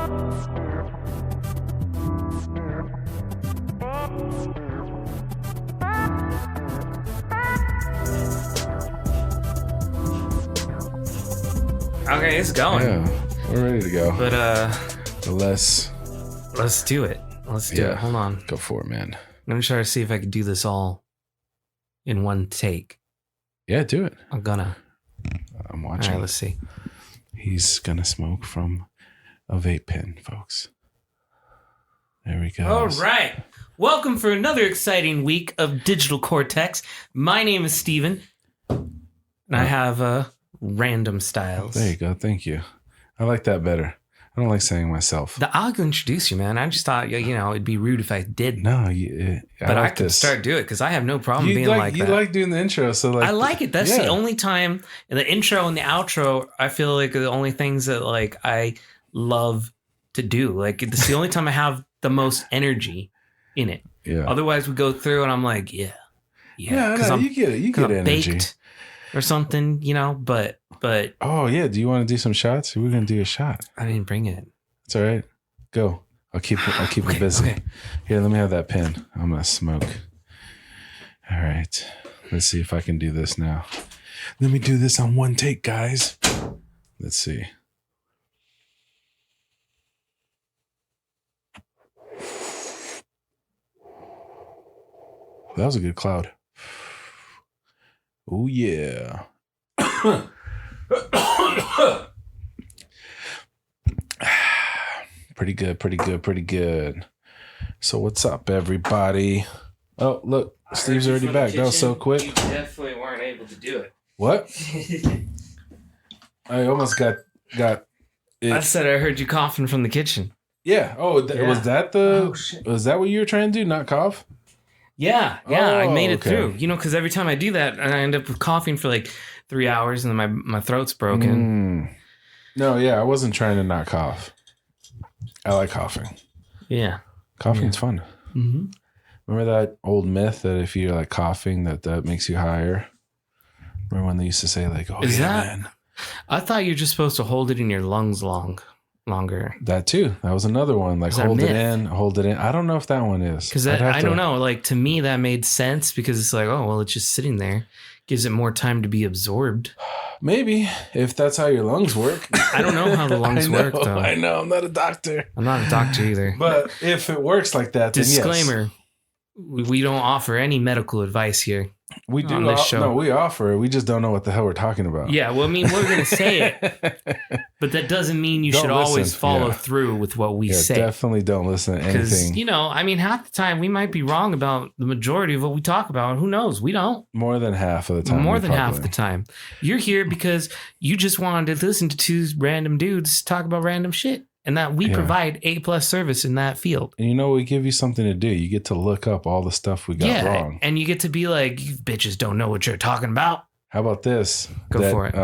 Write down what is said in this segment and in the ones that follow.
Okay, it's going. Yeah, we're ready to go. But let's do it. Let's do it. Hold on. Go for it, man. Let me try to see if I can do this all in one take. Yeah, do it. I'm watching. All right, let's see. He's gonna smoke from a vape pen, folks. There we go. All right. Welcome for another exciting week of Digital Cortex. My name is Steven, and I have Random Styles. There you go. Thank you. I like that better. I don't like saying myself. I'll introduce you, man. I just thought, it'd be rude if I did. No, but I could start doing it because I have no problem being like that. You like doing the intro, so I like it. That's the only time in the intro and the outro. I feel like the only things that I love to do. Like it's the only time I have the most energy in it. Yeah. Otherwise, we go through and I'm like, yeah. No, you get it. You get energy baked or something, But oh yeah, do you want to do some shots? We're gonna do a shot. I didn't bring it. It's all right. Go. I'll keep it busy. Okay. Here, let me have that pen. I'm gonna smoke. All right. Let's see if I can do this now. Let me do this on one take, guys. Let's see. That was a good cloud. Oh yeah. Pretty good. So what's up, everybody? Oh, look, Steve's already back. That was so quick. You definitely weren't able to do it. What? I almost got it. I said I heard you coughing from the kitchen. Yeah. Oh, was that was that what you were trying to do? Not cough? Yeah. I made it through. Because every time I do that, I end up coughing for like 3 hours and then my throat's broken. No, yeah, I wasn't trying to not cough. I like coughing. Yeah. Coughing's fun. Mm-hmm. Remember that old myth that if you're like coughing, that makes you higher? Remember when they used to say like, oh, is yeah, that, man. I thought you're just supposed to hold it in your lungs longer. That too. That was another one. Like hold it in. I don't know if that one is. Because I don't know. Like to me, that made sense because it's like, oh, well, it's just sitting there. Gives it more time to be absorbed. Maybe if that's how your lungs work. I don't know how the lungs work though. I know. I'm not a doctor. I'm not a doctor either. But if it works like that, then disclaimer, yes. We don't offer any medical advice here. We do on this show. No, we offer it. We just don't know what the hell we're talking about. Yeah, well, I mean, we're going to say it, but that doesn't mean you should always follow through with what we say. Definitely don't listen to anything. Because, I mean, half the time we might be wrong about the majority of what we talk about. Who knows? We don't. More than half of the time. More than half the time. You're here because you just wanted to listen to two random dudes talk about random shit. And that we provide A+ service in that field. And we give you something to do. You get to look up all the stuff we got wrong. And you get to be like, you bitches don't know what you're talking about. How about this? Go for it.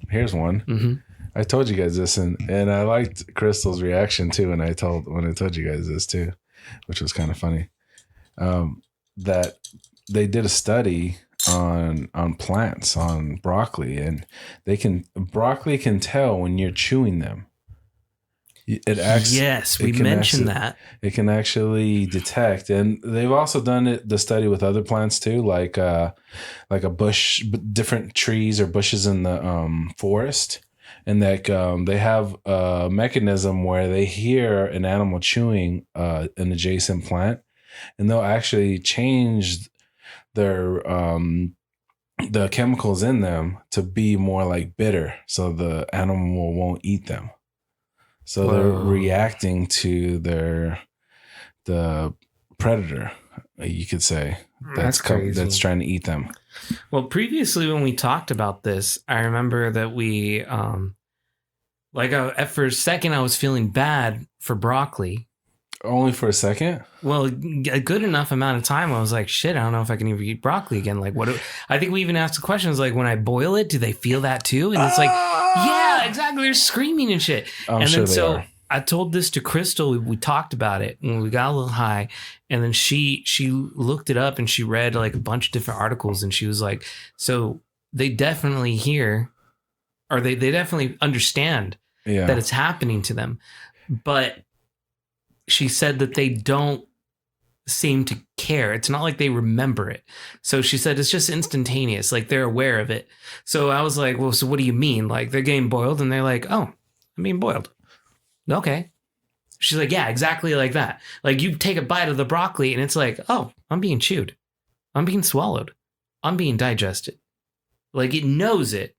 Here's one. Mm-hmm. I told you guys this, and I liked Crystal's reaction too when I told you guys this too, which was kind of funny. That they did a study on plants, on broccoli, and broccoli can tell when you're chewing them. We mentioned that. It can actually detect, and they've also done the study with other plants too, like a bush, different trees or bushes in the forest, and that they have a mechanism where they hear an animal chewing an adjacent plant, and they'll actually change their the chemicals in them to be more like bitter, so the animal won't eat them. So they're reacting to the predator, you could say, that's trying to eat them. Well, previously when we talked about this, I remember that we, for a second, I was feeling bad for broccoli. Only for a second? Well, a good enough amount of time, I was like, shit, I don't know if I can even eat broccoli again. Like, I think we even asked the questions like, when I boil it, do they feel that too? And it's like, yeah, exactly. They're screaming and shit. I told this to Crystal. We talked about it and we got a little high. And then she looked it up and she read like a bunch of different articles. And she was like, so they definitely hear, or they definitely understand that it's happening to them. but she said that they don't seem to care. It's not like they remember it. So she said it's just instantaneous. Like they're aware of it. So I was like, well, so what do you mean? Like they're getting boiled and they're like, oh, I'm being boiled. Okay. She's like, yeah, exactly like that. Like you take a bite of the broccoli and it's like, oh, I'm being chewed. I'm being swallowed. I'm being digested. Like it knows it,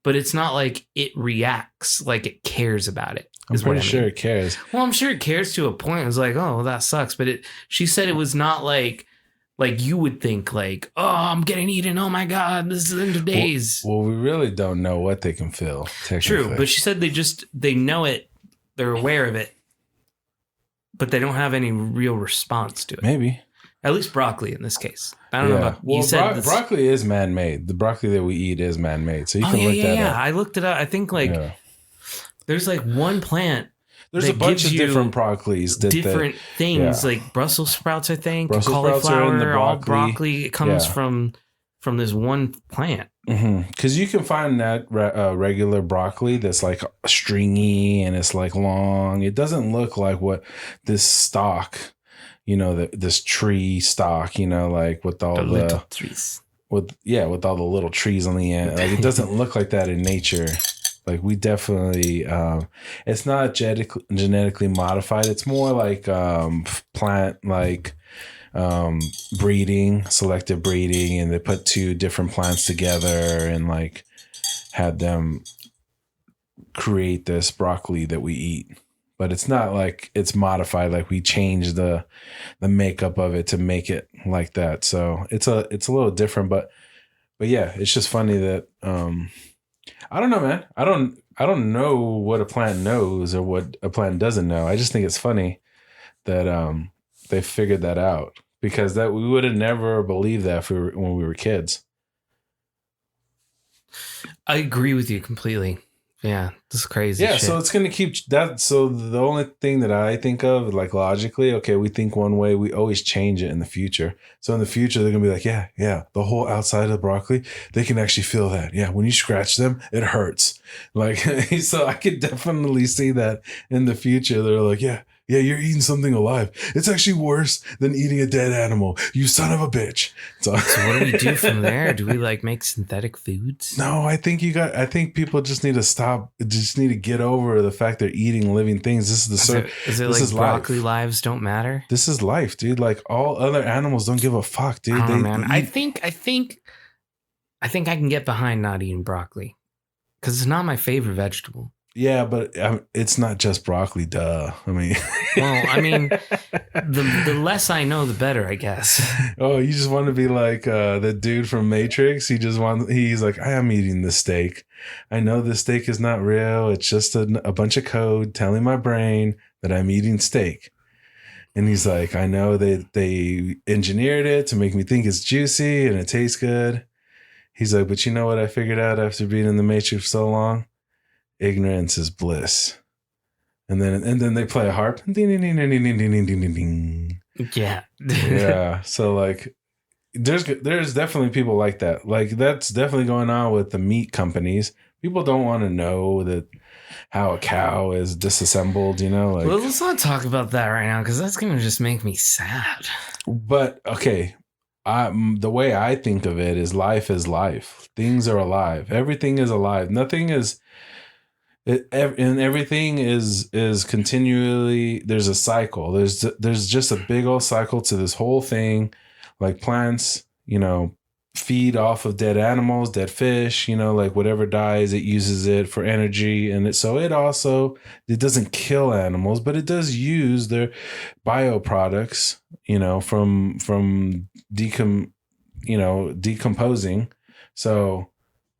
but it's not like it reacts like it cares about it. I'm pretty sure it cares. Well, I'm sure it cares to a point. It's like, oh, well, that sucks. But she said it was not like you would think like, oh, I'm getting eaten. Oh my God, this is in days. Well, we really don't know what they can feel. True. But she said they know it. They're aware of it, but they don't have any real response to it. Maybe. At least broccoli in this case. I don't know about you said broccoli is man-made. The broccoli that we eat is man-made. So you can look that up. I looked it up. I think there's like one plant. There's a bunch of different broccolis. Different things like Brussels sprouts, I think. Brussels cauliflower, sprouts are in the broccoli. All broccoli. It comes from this one plant. Because you can find that regular broccoli that's like stringy and it's like long. It doesn't look like what this stalk, this tree stalk, like with all the little trees. With all the little trees on the end. Like it doesn't look like that in nature. Like we definitely, it's not genetically modified. It's more like plant, like breeding, selective breeding, and they put two different plants together and like had them create this broccoli that we eat. But it's not like it's modified. Like we changed the makeup of it to make it like that. So it's a little different. But yeah, it's just funny that. I don't know, man. I don't know what a plant knows or what a plant doesn't know. I just think it's funny that they figured that out because that we would have never believed that when we were kids. I agree with you completely. Yeah, this is crazy. Yeah, shit. So it's gonna keep that. So the only thing that I think of, like logically, okay, we think one way, we always change it in the future. So in the future, they're gonna be like, yeah, the whole outside of the broccoli, they can actually feel that. Yeah, when you scratch them, it hurts. Like, so I could definitely see that in the future. They're like, yeah, you're eating something alive. It's actually worse than eating a dead animal. You son of a bitch. So what do we do from there? Do we like make synthetic foods? No, I think people just need to stop. Just need to get over the fact they're eating living things. This is like broccoli lives don't matter? This is life, dude. Like all other animals don't give a fuck, dude. Man. I think I can get behind not eating broccoli because it's not my favorite vegetable. Yeah, but it's not just broccoli, duh. I mean, the less I know, the better, I guess. Oh, you just want to be like the dude from Matrix. He's like, I am eating the steak. I know the steak is not real. It's just a bunch of code telling my brain that I'm eating steak. And he's like, I know they engineered it to make me think it's juicy and it tastes good. He's like, but you know what I figured out after being in the Matrix for so long? Ignorance is bliss. And then they play a harp. Ding, ding, ding, ding, ding, ding, ding, ding. Yeah. Yeah. So like there's definitely people like that. Like that's definitely going on with the meat companies. People don't want to know that how a cow is disassembled, like. Well, let's not talk about that right now because that's going to just make me sad. But okay, the way I think of it is life. Things are alive. Everything is alive. Nothing is. And everything is continually. There's a cycle. There's just a big old cycle to this whole thing. Like plants, feed off of dead animals, dead fish. Like whatever dies, it uses it for energy, and it doesn't kill animals, but it does use their bioproducts. From decomposing. So.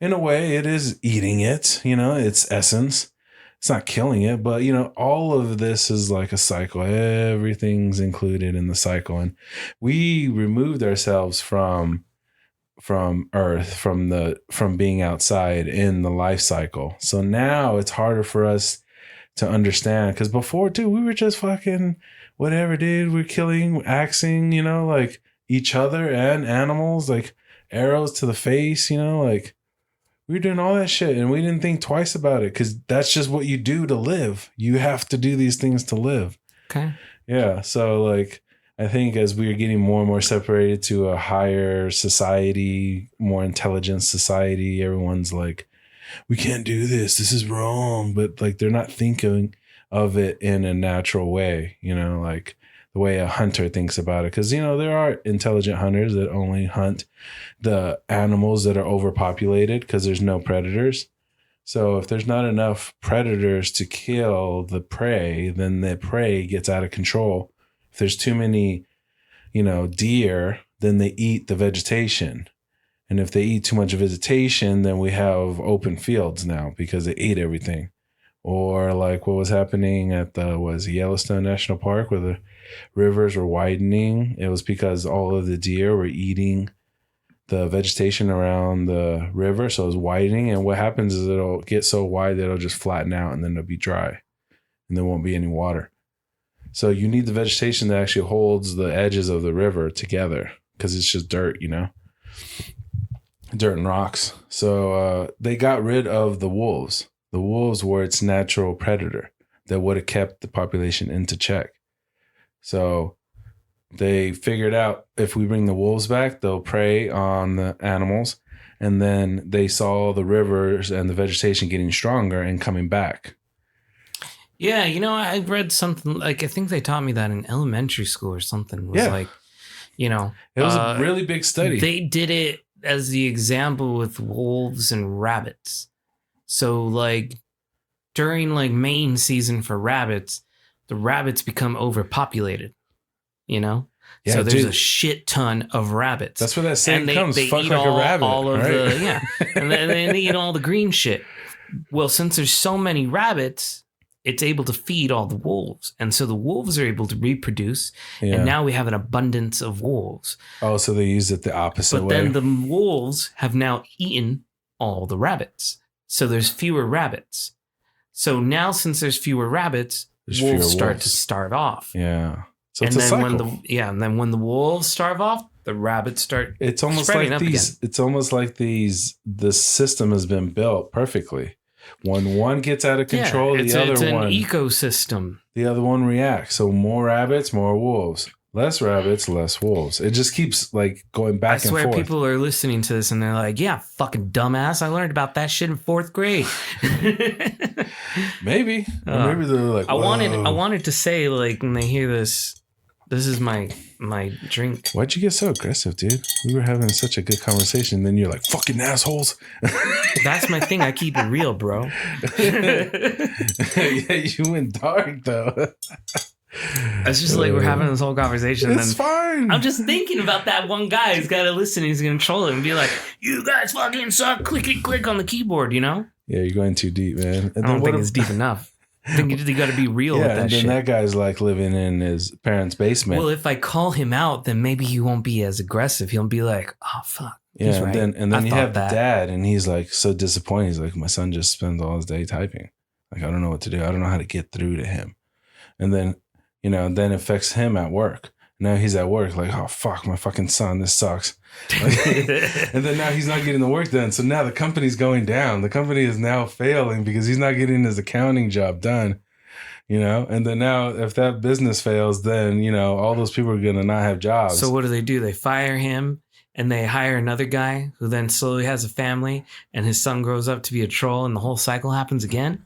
In a way, it is eating it, its essence. It's not killing it, but, all of this is like a cycle. Everything's included in the cycle. And we removed ourselves from Earth, from being outside in the life cycle. So now it's harder for us to understand. Because before, dude, we were just fucking whatever, dude. We're killing, axing, like each other and animals, like arrows to the face, like. We were doing all that shit, and we didn't think twice about it because that's just what you do to live. You have to do these things to live. Okay. Yeah. So, like, I think as we are getting more and more separated to a higher society, more intelligent society, everyone's like, we can't do this. This is wrong. But, like, they're not thinking of it in a natural way, you know, like the way a hunter thinks about it. Because, you know, there are intelligent hunters that only hunt the animals that are overpopulated because there's no predators. So if there's not enough predators to kill the prey, then the prey gets out of control. If there's too many, you know, deer, then they eat the vegetation. And if they eat too much vegetation, then we have open fields now because they ate everything. Or like what was happening at the Yellowstone National Park where the rivers were widening. It was because all of the deer were eating the vegetation around the river. So it was widening. And what happens is it'll get so wide that it'll just flatten out and then it'll be dry and there won't be any water. So you need the vegetation that actually holds the edges of the river together because it's just dirt, you know, dirt and rocks. So they got rid of the wolves. The wolves were its natural predator that would have kept the population into check. So they figured out if we bring the wolves back, they'll prey on the animals. And then they saw the rivers and the vegetation getting stronger and coming back. Yeah, you know, I read something like I think they taught me that in elementary school or something. It was like, you know, it was a really big study. They did it as the example with wolves and rabbits. So like during like main season for rabbits, the rabbits become overpopulated, you know? Yeah, so there's a shit ton of rabbits. That's where that saying comes. They Fuck eat like a rabbit. All of right? and they eat all the green shit. Well, since there's so many rabbits, it's able to feed all the wolves. And so the wolves are able to reproduce. Yeah. And now we have an abundance of wolves. Oh, so they use it the opposite way. But then the wolves have now eaten all the rabbits. So there's fewer rabbits. So now since there's fewer rabbits, wolves start to starve off. Yeah. So it's a cycle. And then when the wolves starve off, the rabbits start It's almost like these. Again. It's almost like these. The system has been built perfectly. When one gets out of control, the other one. It's an ecosystem. The other one reacts. So more rabbits, more wolves. Less rabbits, less wolves. It just keeps like going back and forth. I swear people are listening to this and they're like, yeah, fucking dumbass. I learned about that shit in 4th grade. Maybe. Maybe they're like, I wanted to say, like, when they hear this is my drink. Why'd you get so aggressive, dude? We were having such a good conversation. And then you're like, fucking assholes. That's my thing. I keep it real, bro. Yeah, you went dark, though. It's just like we're having this whole conversation. It's fine. I'm just thinking about that one guy who's got to listen. He's going to troll it and be like, you guys fucking suck. Click on the keyboard, you know? Yeah, you're going too deep, man. And I don't think it's deep enough. I think you got to be real with that and then shit. That guy's like living in his parents' basement. Well, if I call him out, then maybe he won't be as aggressive. He'll be like, oh, fuck. Yeah, right. and then you have the dad, and he's like so disappointed. He's like, my son just spends all his day typing. Like, I don't know what to do. I don't know how to get through to him. And then, you know, then it affects him at work. Now he's at work like, oh, fuck, my fucking son, this sucks. And then now he's not getting the work done. So now the company's going down. The company is now failing because he's not getting his accounting job done, you know? And then now if that business fails, then, you know, all those people are going to not have jobs. So what do? They fire him and they hire another guy who then slowly has a family and his son grows up to be a troll and the whole cycle happens again?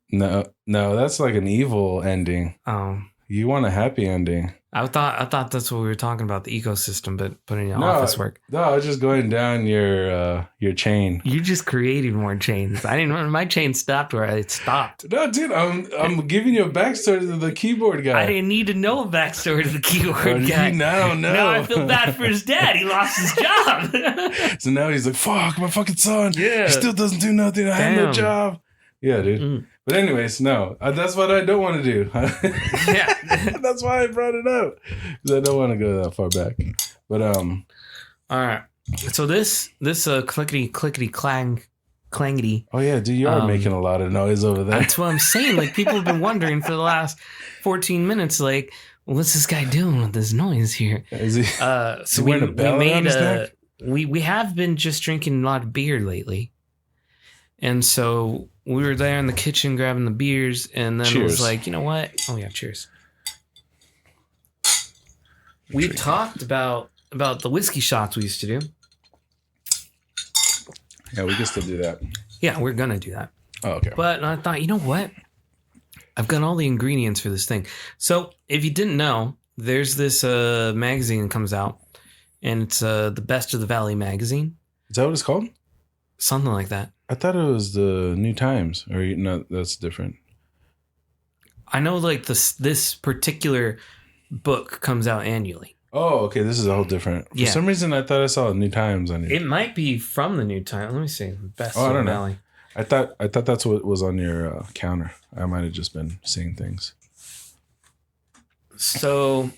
No, that's like an evil ending. Oh. You want a happy ending. I thought that's what we were talking about, the ecosystem, but putting in office work. No, I was just going down your chain. You just created more chains. I didn't my chain stopped where it stopped. No, dude, I'm giving you a backstory to the keyboard guy. I didn't need to know a backstory to the keyboard guy. No. Now I feel bad for his dad. He lost his job. So now he's like, fuck, my fucking son. Yeah. He still doesn't do nothing. I have no job. Yeah, dude. Mm. But anyways, no, that's what I don't want to do. Yeah. That's why I brought it up. Because I don't want to go that far back. But all right. So this clickety clangety. Oh yeah, dude, you are making a lot of noise over there. That's what I'm saying. Like, people have been wondering for the last 14 minutes, like, what's this guy doing with this noise here? Is he? So we made we have been just drinking a lot of beer lately. And so we were there in the kitchen grabbing the beers, and then it was like, you know what? Oh yeah, cheers. We talked about the whiskey shots we used to do. Yeah, we can still do that. Yeah, we're gonna do that. Oh, okay. But I thought, you know what? I've got all the ingredients for this thing. So if you didn't know, there's this magazine that comes out, and it's the Best of the Valley magazine. Is that what it's called? Something like that. I thought it was the New Times, or no, that's different. I know, like this particular book comes out annually. Oh, okay. This is a whole different. For some reason, I thought I saw New Times on your. It might be from the New Times. Let me see. Best I of don't the know. Valley. I thought that's what was on your counter. I might have just been seeing things. So,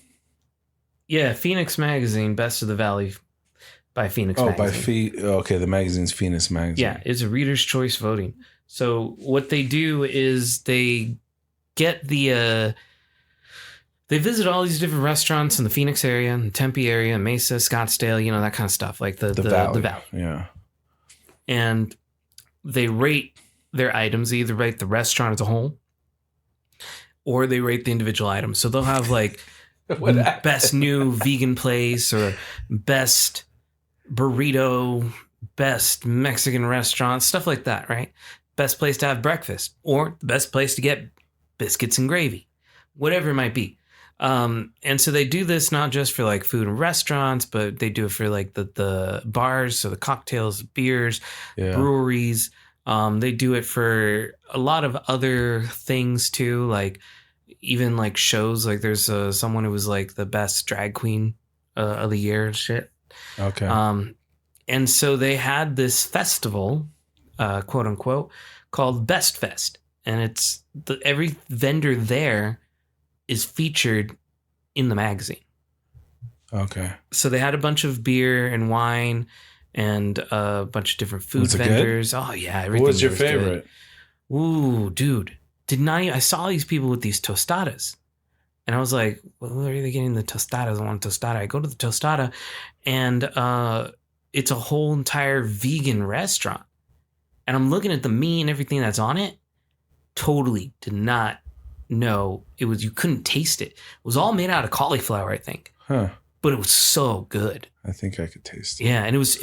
yeah, Phoenix Magazine, Best of the Valley by Phoenix Magazine. Okay, the magazine's Phoenix Magazine. Yeah, it's a reader's choice voting. So what they do is they get they visit all these different restaurants in the Phoenix area, the Tempe area, Mesa, Scottsdale, that kind of stuff, like the valley. Yeah. And they rate their items. They either rate the restaurant as a whole, or they rate the individual items. So they'll have like best new vegan place, or best burrito, best Mexican restaurant, stuff like that, right? Best place to have breakfast, or the best place to get biscuits and gravy, whatever it might be. And so they do this not just for like food and restaurants, but they do it for like the bars, so the cocktails, beers, breweries. They do it for a lot of other things too, like even like shows. Like there's someone who was like the best drag queen of the year and shit. Okay. And so they had this festival, quote unquote, called Best Fest, and it's every vendor there is featured in the magazine. Okay. So they had a bunch of beer and wine and a bunch of different food vendors. Good? Oh yeah, everything. What was your favorite? Good. Ooh, dude, I saw these people with these tostadas, and I was like, well, where are they getting the tostadas? I want a tostada. I go to the tostada, and it's a whole entire vegan restaurant, and I'm looking at the meat and everything that's on it. Totally did not know it was. You couldn't taste it. It was all made out of cauliflower, I think. Huh. But it was so good. I think I could taste it. Yeah, and it was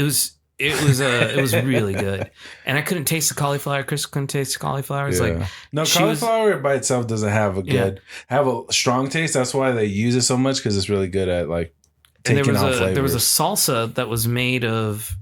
really good. And I couldn't taste the cauliflower. Chris couldn't taste the cauliflower. It's like cauliflower by itself doesn't have a strong taste. That's why they use it so much, because it's really good at like taking on flavors. There was a salsa that was made of.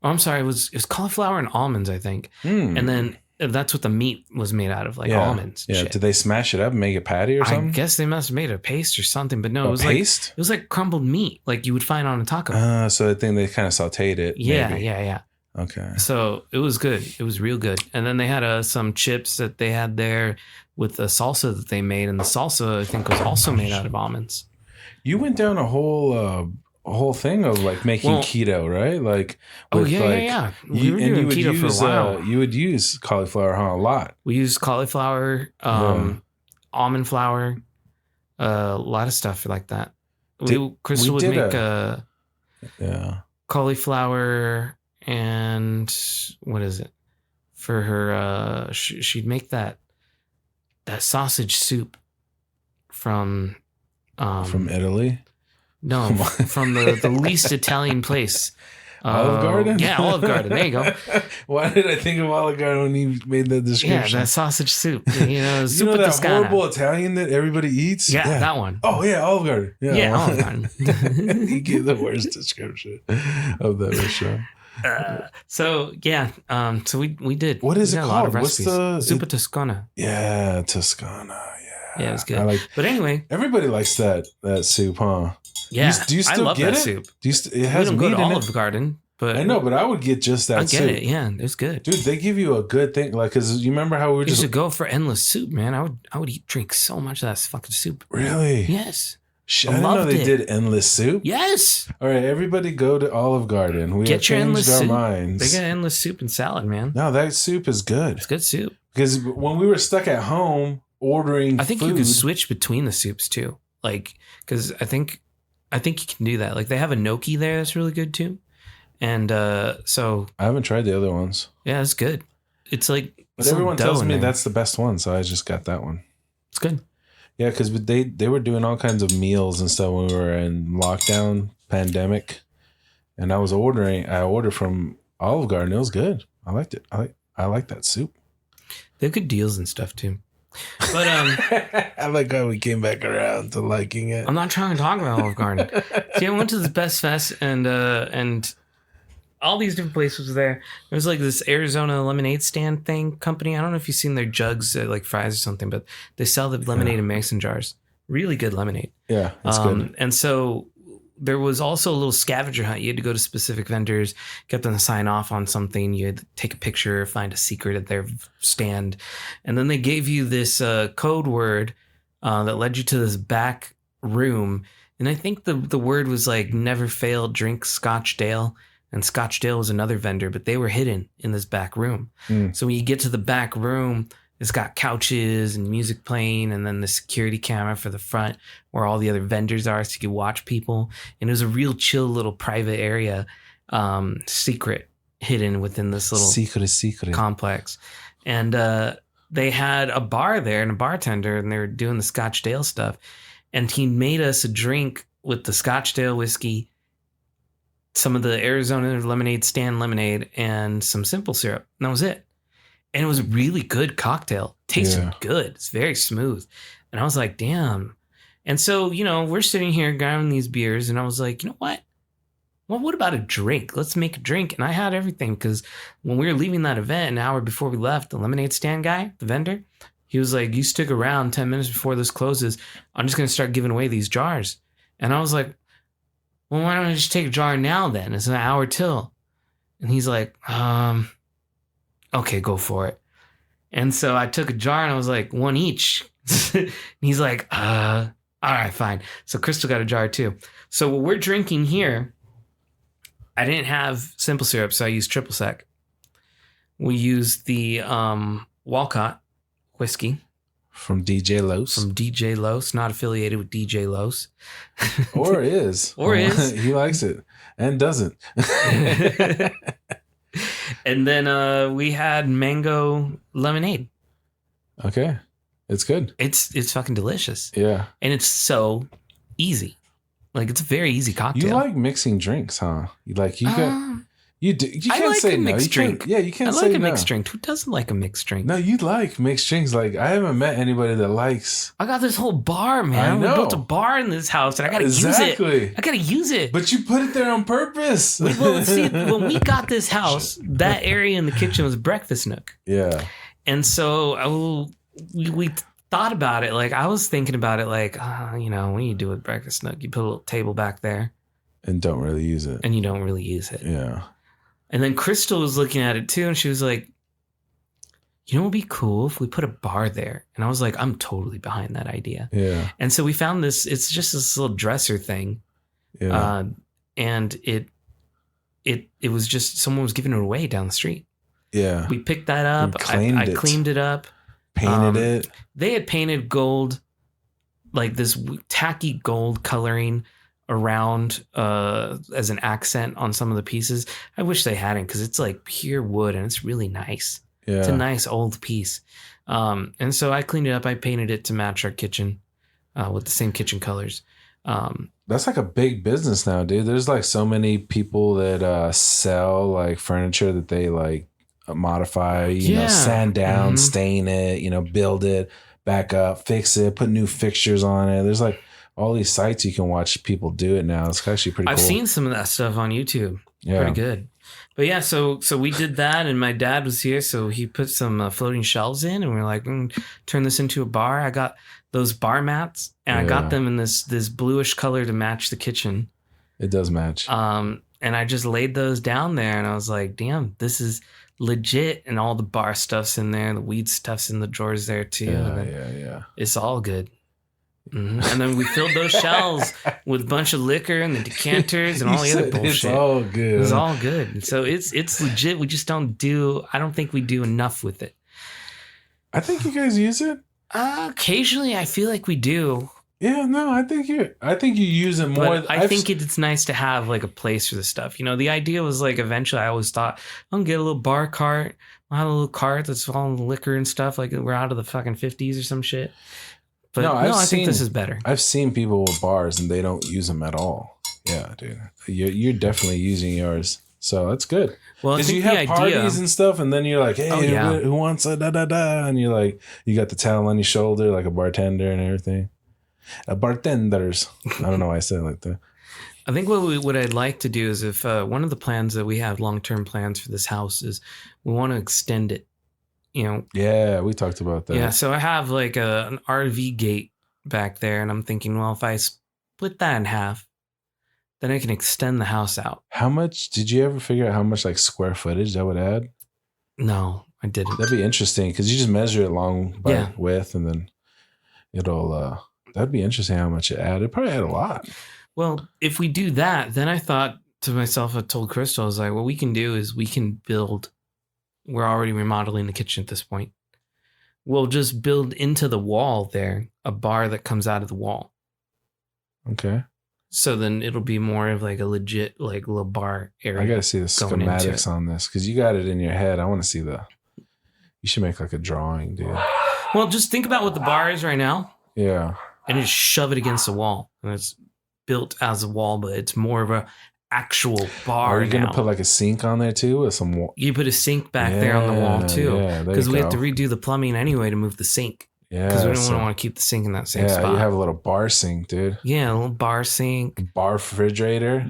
Oh, I'm sorry. It was cauliflower and almonds, I think. And then that's what the meat was made out of, like almonds. Yeah. Did they smash it up and make a patty or something? I guess they must have made a paste or something, but no, it was paste? Like it was like crumbled meat, like you would find on a taco. So I think they kind of sauteed it. Yeah, maybe. yeah. Okay. So it was good. It was real good. And then they had some chips that they had there with the salsa that they made, and the salsa I think was also made out of almonds. You went down a whole thing of like making keto, right? Like, yeah. We were doing keto for a while. You would use cauliflower, a lot. We used cauliflower, almond flour, a lot of stuff like that. Crystal would make cauliflower and what is it for her? She'd make that sausage soup from Italy. No, from the least Italian place. Olive Garden? Yeah, Olive Garden. There you go. Why did I think of Olive Garden when you made that description? Yeah, that sausage soup. Soup that Toscana. Horrible Italian that everybody eats? Yeah, that one. Oh, yeah, Olive Garden. Yeah, Olive Garden. You gave the worst description of that restaurant. So we did. What is it called? A lot of recipes. What's the Soup Toscana? Yeah, Toscana. Yeah, it was good. But anyway, everybody likes that soup, huh? Yeah, do you still I love get that it? soup. It has we don't meat go to in Olive Garden, but I know, but I would get just that soup. I get it. Yeah, it's good, dude. They give you a good thing, like, because you remember how we were used to go for endless soup, man. I would drink so much of that fucking soup. Really? Yes. I didn't know they did endless soup. Yes. All right, everybody go to Olive Garden. We have changed our minds. They got endless soup and salad, man. No, that soup is good. It's good soup. Because when we were stuck at home ordering I think food, you could switch between the soups too. Like, because I think you can do that. Like, they have a gnocchi there that's really good too. And so I haven't tried the other ones. Yeah, it's good. it's like, but everyone tells me that's the best one, so I just got that one. It's good. Yeah, because they were doing all kinds of meals and stuff when we were in lockdown pandemic, and I ordered from Olive Garden. It was good. I liked it. I like that soup. They have good deals and stuff too. But I like how we came back around to liking it. I'm not trying to talk about Olive Garden. See, I went to this Best Fest and all these different places there. There's like this Arizona lemonade stand company. I don't know if you've seen their jugs at like Fry's or something, but they sell the lemonade in mason jars. Really good lemonade. Yeah, it's good. And so there was also a little scavenger hunt. You had to go to specific vendors, get them to sign off on something. You had to take a picture, find a secret at their stand. And then they gave you this code word that led you to this back room. And I think the word was like, never fail, drink Scotchdale. And Scotchdale was another vendor, but they were hidden in this back room. So when you get to the back room, it's got couches and music playing, and then the security camera for the front where all the other vendors are, so you can watch people. And it was a real chill little private area, secret hidden within this little secret complex. And they had a bar there and a bartender, and they were doing the Scotchdale stuff. And he made us a drink with the Scotchdale whiskey, some of the Arizona lemonade stand lemonade, and some simple syrup. And that was it. And it was a really good cocktail. Tasted good. It's very smooth. And I was like, damn. And so, we're sitting here grabbing these beers, and I was like, you know what? Well, what about a drink? Let's make a drink. And I had everything, because when we were leaving that event, an hour before we left, the lemonade stand guy, the vendor, he was like, you stick around 10 minutes before this closes. I'm just going to start giving away these jars. And I was like, well, why don't I just take a jar now then? It's an hour till. And he's like, okay, go for it. And so I took a jar and I was like, one each. And he's like, all right, fine. So Crystal got a jar too. So what we're drinking here, I didn't have simple syrup, so I used triple sec. We used the Walcott whiskey. From DJ Los. From DJ Los, not affiliated with DJ Los. Or is. Or is. He likes it and doesn't. And then we had mango lemonade. Okay. It's good. It's fucking delicious. Yeah. And it's so easy. Like, it's a very easy cocktail. You like mixing drinks, huh? You can't like say a mixed drink. Yeah, you can't say no. I like a mixed drink. Who doesn't like a mixed drink? No, you like mixed drinks. Like, I haven't met anybody that likes. I got this whole bar, man. I know. We built a bar in this house, and I gotta use it. I gotta use it. But you put it there on purpose. Well, see, when we got this house, that area in the kitchen was breakfast nook. Yeah. And so we thought about it. Like, I was thinking about it like, when you do with breakfast nook, you put a little table back there. And don't really use it. And you don't really use it. Yeah. And then Crystal was looking at it too, and she was like, what would be cool if we put a bar there? And I was like, I'm totally behind that idea. Yeah. And so we found this, it's just this little dresser thing. Yeah. And it was just, someone was giving it away down the street. Yeah. We picked that up. I cleaned it up. Painted it. They had painted gold, like this tacky gold coloring around as an accent on some of the pieces. I wish they hadn't, because it's like pure wood and it's really nice. Yeah. It's a nice old piece. And so I cleaned it up. I painted it to match our kitchen with the same kitchen colors. That's like a big business now, dude. There's like so many people that sell like furniture that they like modify, sand down, stain it, build it back up, fix it, put new fixtures on it. There's like all these sites you can watch people do it now. It's actually pretty cool. I've seen some of that stuff on YouTube. Yeah. Pretty good. But yeah, so we did that, and my dad was here, so he put some floating shelves in, and we were like, turn this into a bar. I got those bar mats, and I got them in this bluish color to match the kitchen. It does match. And I just laid those down there, and I was like, damn, this is legit. And all the bar stuff's in there, the weed stuff's in the drawers there too. Yeah. It's all good. Mm-hmm. And then we filled those shelves with a bunch of liquor and the decanters and all the other bullshit. It's all good. It's all good. So it's legit. We just I don't think we do enough with it. I think you guys use it. Occasionally, I feel like we do. Yeah, no, I think you use it more. But I think it's nice to have like a place for the stuff. The idea was like, eventually I always thought I'm gonna get a little bar cart, We'll have a little cart that's all liquor and stuff. Like we're out of the fucking 50s or some shit. But no, I think this is better. I've seen people with bars and they don't use them at all. Yeah, dude. You're definitely using yours. So that's good. Well, because you have parties and stuff, and then you're like, hey, who wants a da-da-da? And you're like, you got the towel on your shoulder like a bartender and everything. Bartenders. I don't know why I said it like that. I think what I'd like to do is if one of the plans that we have, long-term plans for this house, is we want to extend it. You know. Yeah, we talked about that. Yeah, so I have like an RV gate back there, and I'm thinking, well, if I split that in half, then I can extend the house out. How much did you ever figure out how much like square footage that would add? No, I didn't. That'd be interesting because you just measure it long by width, and then it'll. That'd be interesting how much it added. It'd probably add a lot. Well, if we do that, then I thought to myself, I told Crystal, I was like, what we can do is we can build. We're already remodeling the kitchen at this point. We'll just build into the wall there a bar that comes out of the wall. Okay. So then it'll be more of like a legit like little bar area. I gotta see the schematics on this because you got it in your head. I want to see you should make like a drawing, dude. Well, just think about what the bar is right now. Yeah. And just shove it against the wall. And it's built as a wall, but it's more of a actual bar. Are you gonna put like a sink on there too with some wall? You put a sink back there on the wall too. Because we have to redo the plumbing anyway to move the sink. Yeah, because we don't want to keep the sink in that same spot. Yeah, you have a little bar sink, dude. Yeah, a little bar sink. Bar refrigerator.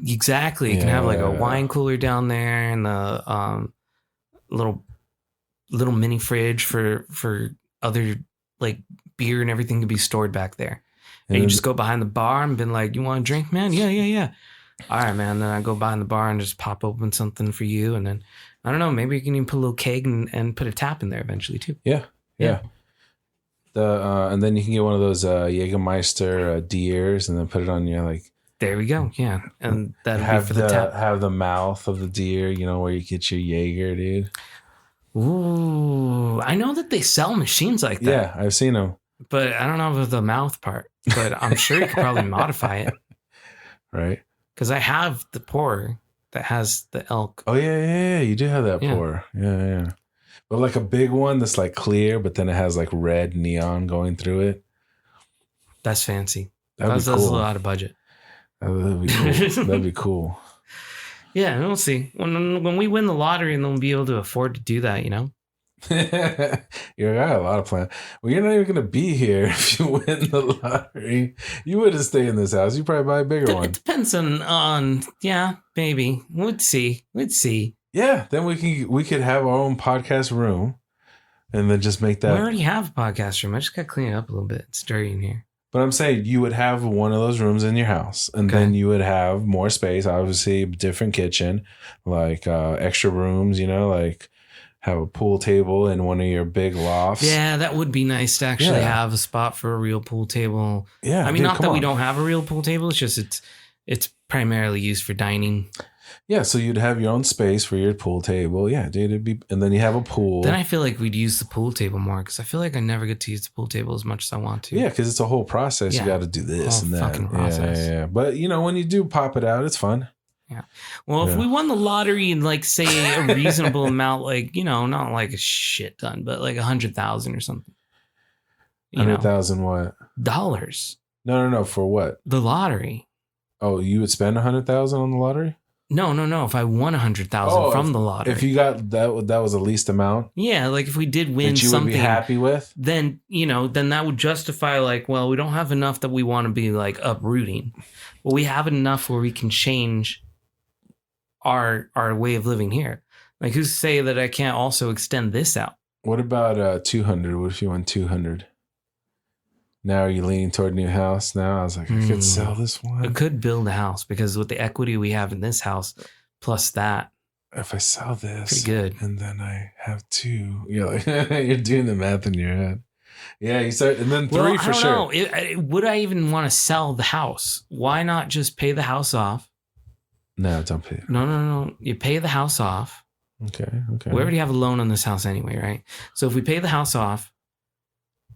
Exactly. You can have like a wine cooler down there and the little mini fridge for other like beer and everything to be stored back there. And you just go behind the bar and been like, you want a drink, man? Yeah. All right, man. Then I go behind the bar and just pop open something for you. And then, I don't know, maybe you can even put a little keg and put a tap in there eventually too. Yeah. And then you can get one of those Jägermeister deers and then put it on your like. There we go. Yeah, and that'll be for the tap. Have the mouth of the deer, where you get your Jaeger, dude. Ooh, I know that they sell machines like that. Yeah, I've seen them, but I don't know about the mouth part. But I'm sure you could probably modify it, right? Because I have the pour that has the elk. Oh yeah, you do have that pour. Yeah. But like a big one that's like clear, but then it has like red neon going through it. That's fancy. That's a lot out of budget. That'd be cool. That'd be cool. Yeah, we'll see. When we win the lottery, and then we'll be able to afford to do that, You got a lot of plans. Well, you're not even gonna be here if you win the lottery. You wouldn't stay in this house. You probably buy a bigger one. It depends on maybe. We'd see. Yeah, then we could have our own podcast room, and then just make that. We already have a podcast room. I just got to clean it up a little bit. It's dirty in here. But I'm saying you would have one of those rooms in your house, and then you would have more space. Obviously, different kitchen, like extra rooms. Like have a pool table in one of your big lofts. Yeah, that would be nice to actually have a spot for a real pool table. Yeah, I mean, not that we don't have a real pool table. It's just it's primarily used for dining. Yeah, so you'd have your own space for your pool table. Yeah, dude, and then you have a pool. Then I feel like we'd use the pool table more because I feel like I never get to use the pool table as much as I want to. Yeah, because it's a whole process. Yeah. You got to do this and that. Fucking process. Yeah. But when you do pop it out, it's fun. Yeah. Well, if we won the lottery and like say a reasonable amount, like not like a shit ton, but like 100,000 or something. 100,000 what? Dollars. No. For what? The lottery. Oh, you would spend 100,000 on the lottery? No. If I won 100,000 from the lottery, if you got that was the least amount. Yeah, like if we did win that you something, would be happy with, then then that would justify like, well, we don't have enough that we want to be like uprooting, but we have enough where we can change our way of living here. Like, who's to say that I can't also extend this out? What about 200? What if you won 200? Now are you leaning toward a new house now? I was like, I could sell this one. I could build a house because with the equity we have in this house, plus that. If I sell this. Pretty good. And then I have two. You're doing the math in your head. Yeah, you start, and then three for sure. Would I even want to sell the house? Why not just pay the house off? No, don't pay it. No. You pay the house off. Okay. We already have a loan on this house anyway, right? So if we pay the house off,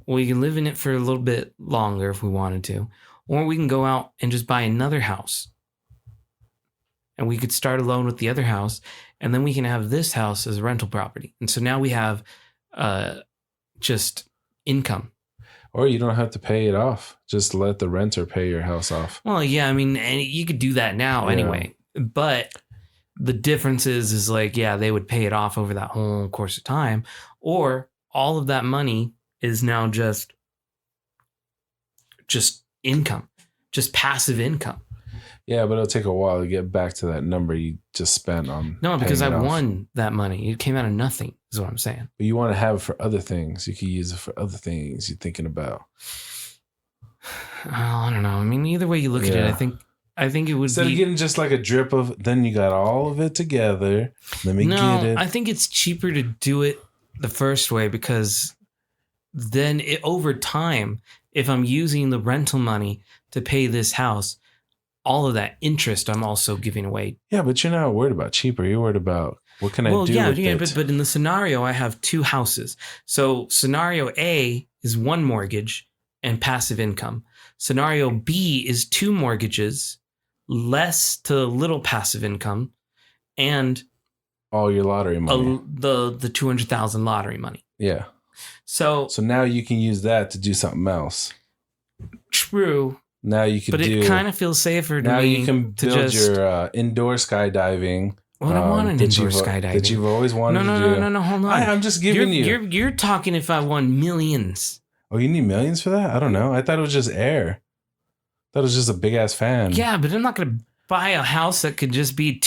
we can live in it for a little bit longer if we wanted to. Or we can go out and just buy another house. and we could start a loan with the other house, and then we can have this house as a rental property. And so now we have just income. Or you don't have to pay it off. Just let the renter pay your house off. Well, yeah, I mean, and you could do that now anyway. But the difference is like, yeah, they would pay it off over that whole course of time. Or all of that money is now just income, just passive income. Yeah, but it'll take a while to get back to that number you just spent on. No, because I won that money. It came out of nothing, is what I'm saying. But you want to have it for other things. You can use it for other things you're thinking about. I don't know. I mean, either way you look at it, I think it would Instead of getting just like a drip of, then you got all of it together. Let me get it. I think it's cheaper to do it the first way, because then over time, if I'm using the rental money to pay this house, all of that interest I'm also giving away. Yeah, but you're not worried about cheaper. You're worried about what can I do with it? But in the scenario, I have two houses. So scenario A is one mortgage and passive income. Scenario B is two mortgages, less to little passive income, and all your lottery money. The 200,000 lottery money. Yeah. So now you can use that to do something else. True. Now you can but it kind of feels safer to me. Now you can build your indoor skydiving. Well, I want an indoor skydiving that you've always wanted to do. No, hold on. I'm just giving You're talking if I won millions. Oh, you need millions for that? I don't know. I thought it was just air. That was just a big ass fan. Yeah, but I'm not going to buy a house that could just be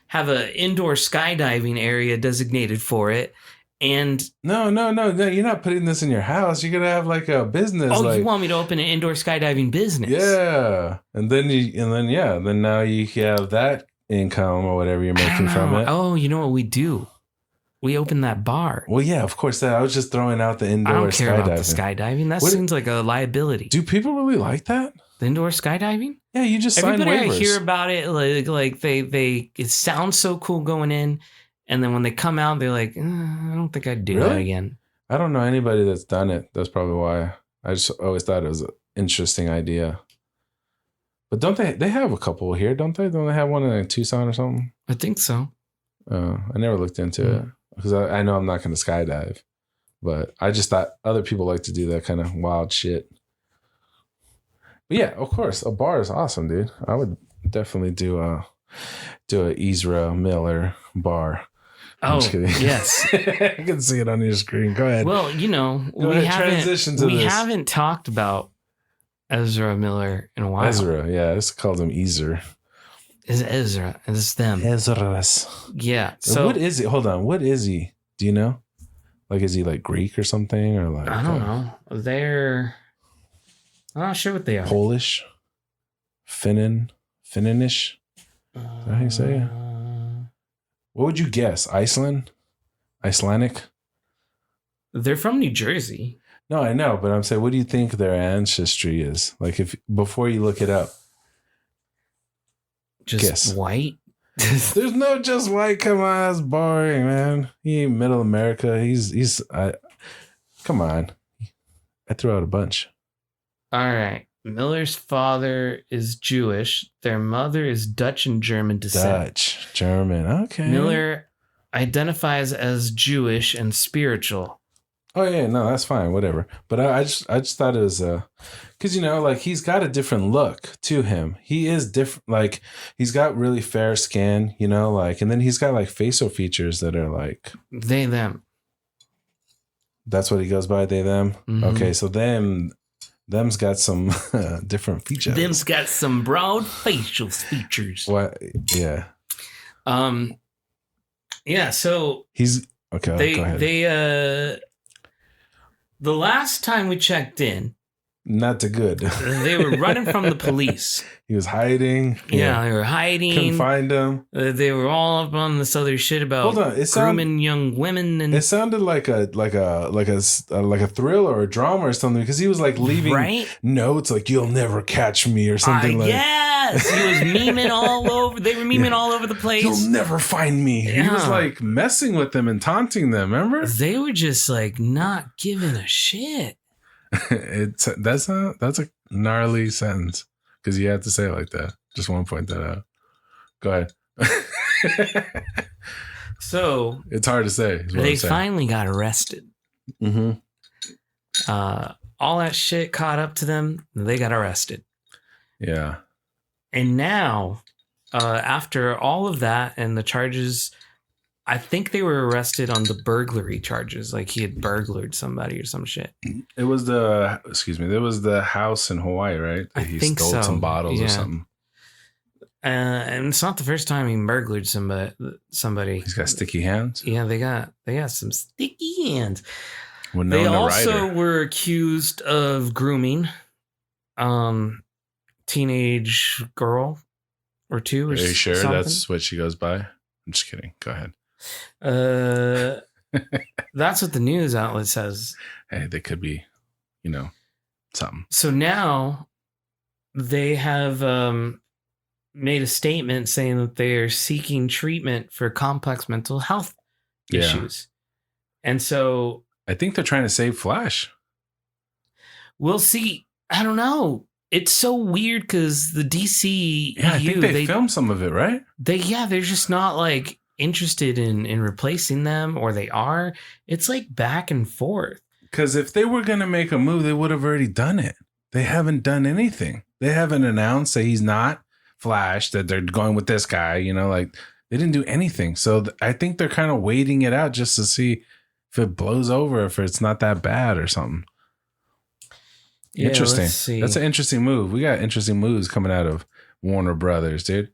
have an indoor skydiving area designated for it. And no, you're not putting this in your house. You're gonna have like a business. Oh, you want me to open an indoor skydiving business? Yeah, then now you have that income or whatever you're making from it. Oh, you know what we do? We open that bar. Well, yeah, of course. I was just throwing out the indoor skydiving. I don't care about the skydiving. That seems like a liability. Do people really like that? The indoor skydiving? Yeah, you just sign waivers. Everybody I hear about it, like it sounds so cool going in. And then when they come out, they're like, I don't think I'd do that again. I don't know anybody that's done it. That's probably why. I just always thought it was an interesting idea. But don't they have a couple here, don't they? Don't they have one in Tucson or something? I think so. I never looked into it because I know I'm not going to skydive. But I just thought other people like to do that kind of wild shit. But yeah, of course, a bar is awesome, dude. I would definitely do a Ezra Miller bar. Oh, yes. I can see it on your screen. Go ahead. Well, we haven't talked about Ezra Miller in a while. Ezra, yeah. It's called him Ezra. It's Ezra. It's them. Ezra's. Yeah. So what is he? Hold on. What is he? Do you know? Like, is he like Greek or something? Or like I don't know. I'm not sure what they are. Polish? Finnish? Is that how you say it? What would you guess? Iceland? Icelandic? They're from New Jersey. No, I know, but I'm saying, what do you think their ancestry is? Like, before you look it up. Just guess. White? There's no just white. Come on, that's boring, man. He ain't Middle America. Come on. I threw out a bunch. All right. Miller's father is Jewish. Their mother is Dutch and German descent. Dutch, German. Okay. Miller identifies as Jewish and spiritual. Oh yeah, no, that's fine, whatever. But I just thought it was because like he's got a different look to him. He is different. Like he's got really fair skin, and then he's got like facial features that are like they them. That's what he goes by. They them. Mm-hmm. Okay, so them's got some different features. Them's got some broad facial features. What? Yeah. Yeah. So he's okay. Go ahead. The last time we checked in, not too good. They were running from the police. He was hiding. Yeah, they were hiding. Couldn't find him. They were all up on this other shit about grooming young women, and it sounded like a thriller or a drama or something because he was like leaving notes like "You'll never catch me" or something like. Yes, he was memeing all over. They were memeing all over the place. You'll never find me. Yeah. He was like messing with them and taunting them. Remember? They were just like not giving a shit. That's a gnarly sentence because you had to say it like that. Just want to point that out. Go ahead. So it's hard to say. They finally got arrested. Mm-hmm. All that shit caught up to them. They got arrested. Yeah. And now, after all of that and the charges, I think they were arrested on the burglary charges. Like he had burglared somebody or some shit. It was there was the house in Hawaii, right? I think stole some bottles or something. And it's not the first time he burglared somebody. He's got sticky hands. Yeah, they got some sticky hands. They also were accused of grooming teenage girl or two. Or Are you sure something. That's what she goes by? I'm just kidding. Go ahead. That's what the news outlet says. Hey, they could be, something. So now they have made a statement saying that they are seeking treatment for complex mental health issues. And so I think they're trying to save Flash. We'll see. I don't know. It's so weird because the DCEU, I think they filmed some of it, right? They're just not like interested in replacing them, or they are. It's like back and forth. Because if they were going to make a move, they would have already done it. They haven't done anything. They haven't announced that he's not Flash, that they're going with this guy, like they didn't do anything. So I think they're kind of waiting it out just to see if it blows over, if it's not that bad or something. Yeah, interesting. Let's see. That's an interesting move. We got interesting moves coming out of Warner Brothers, dude.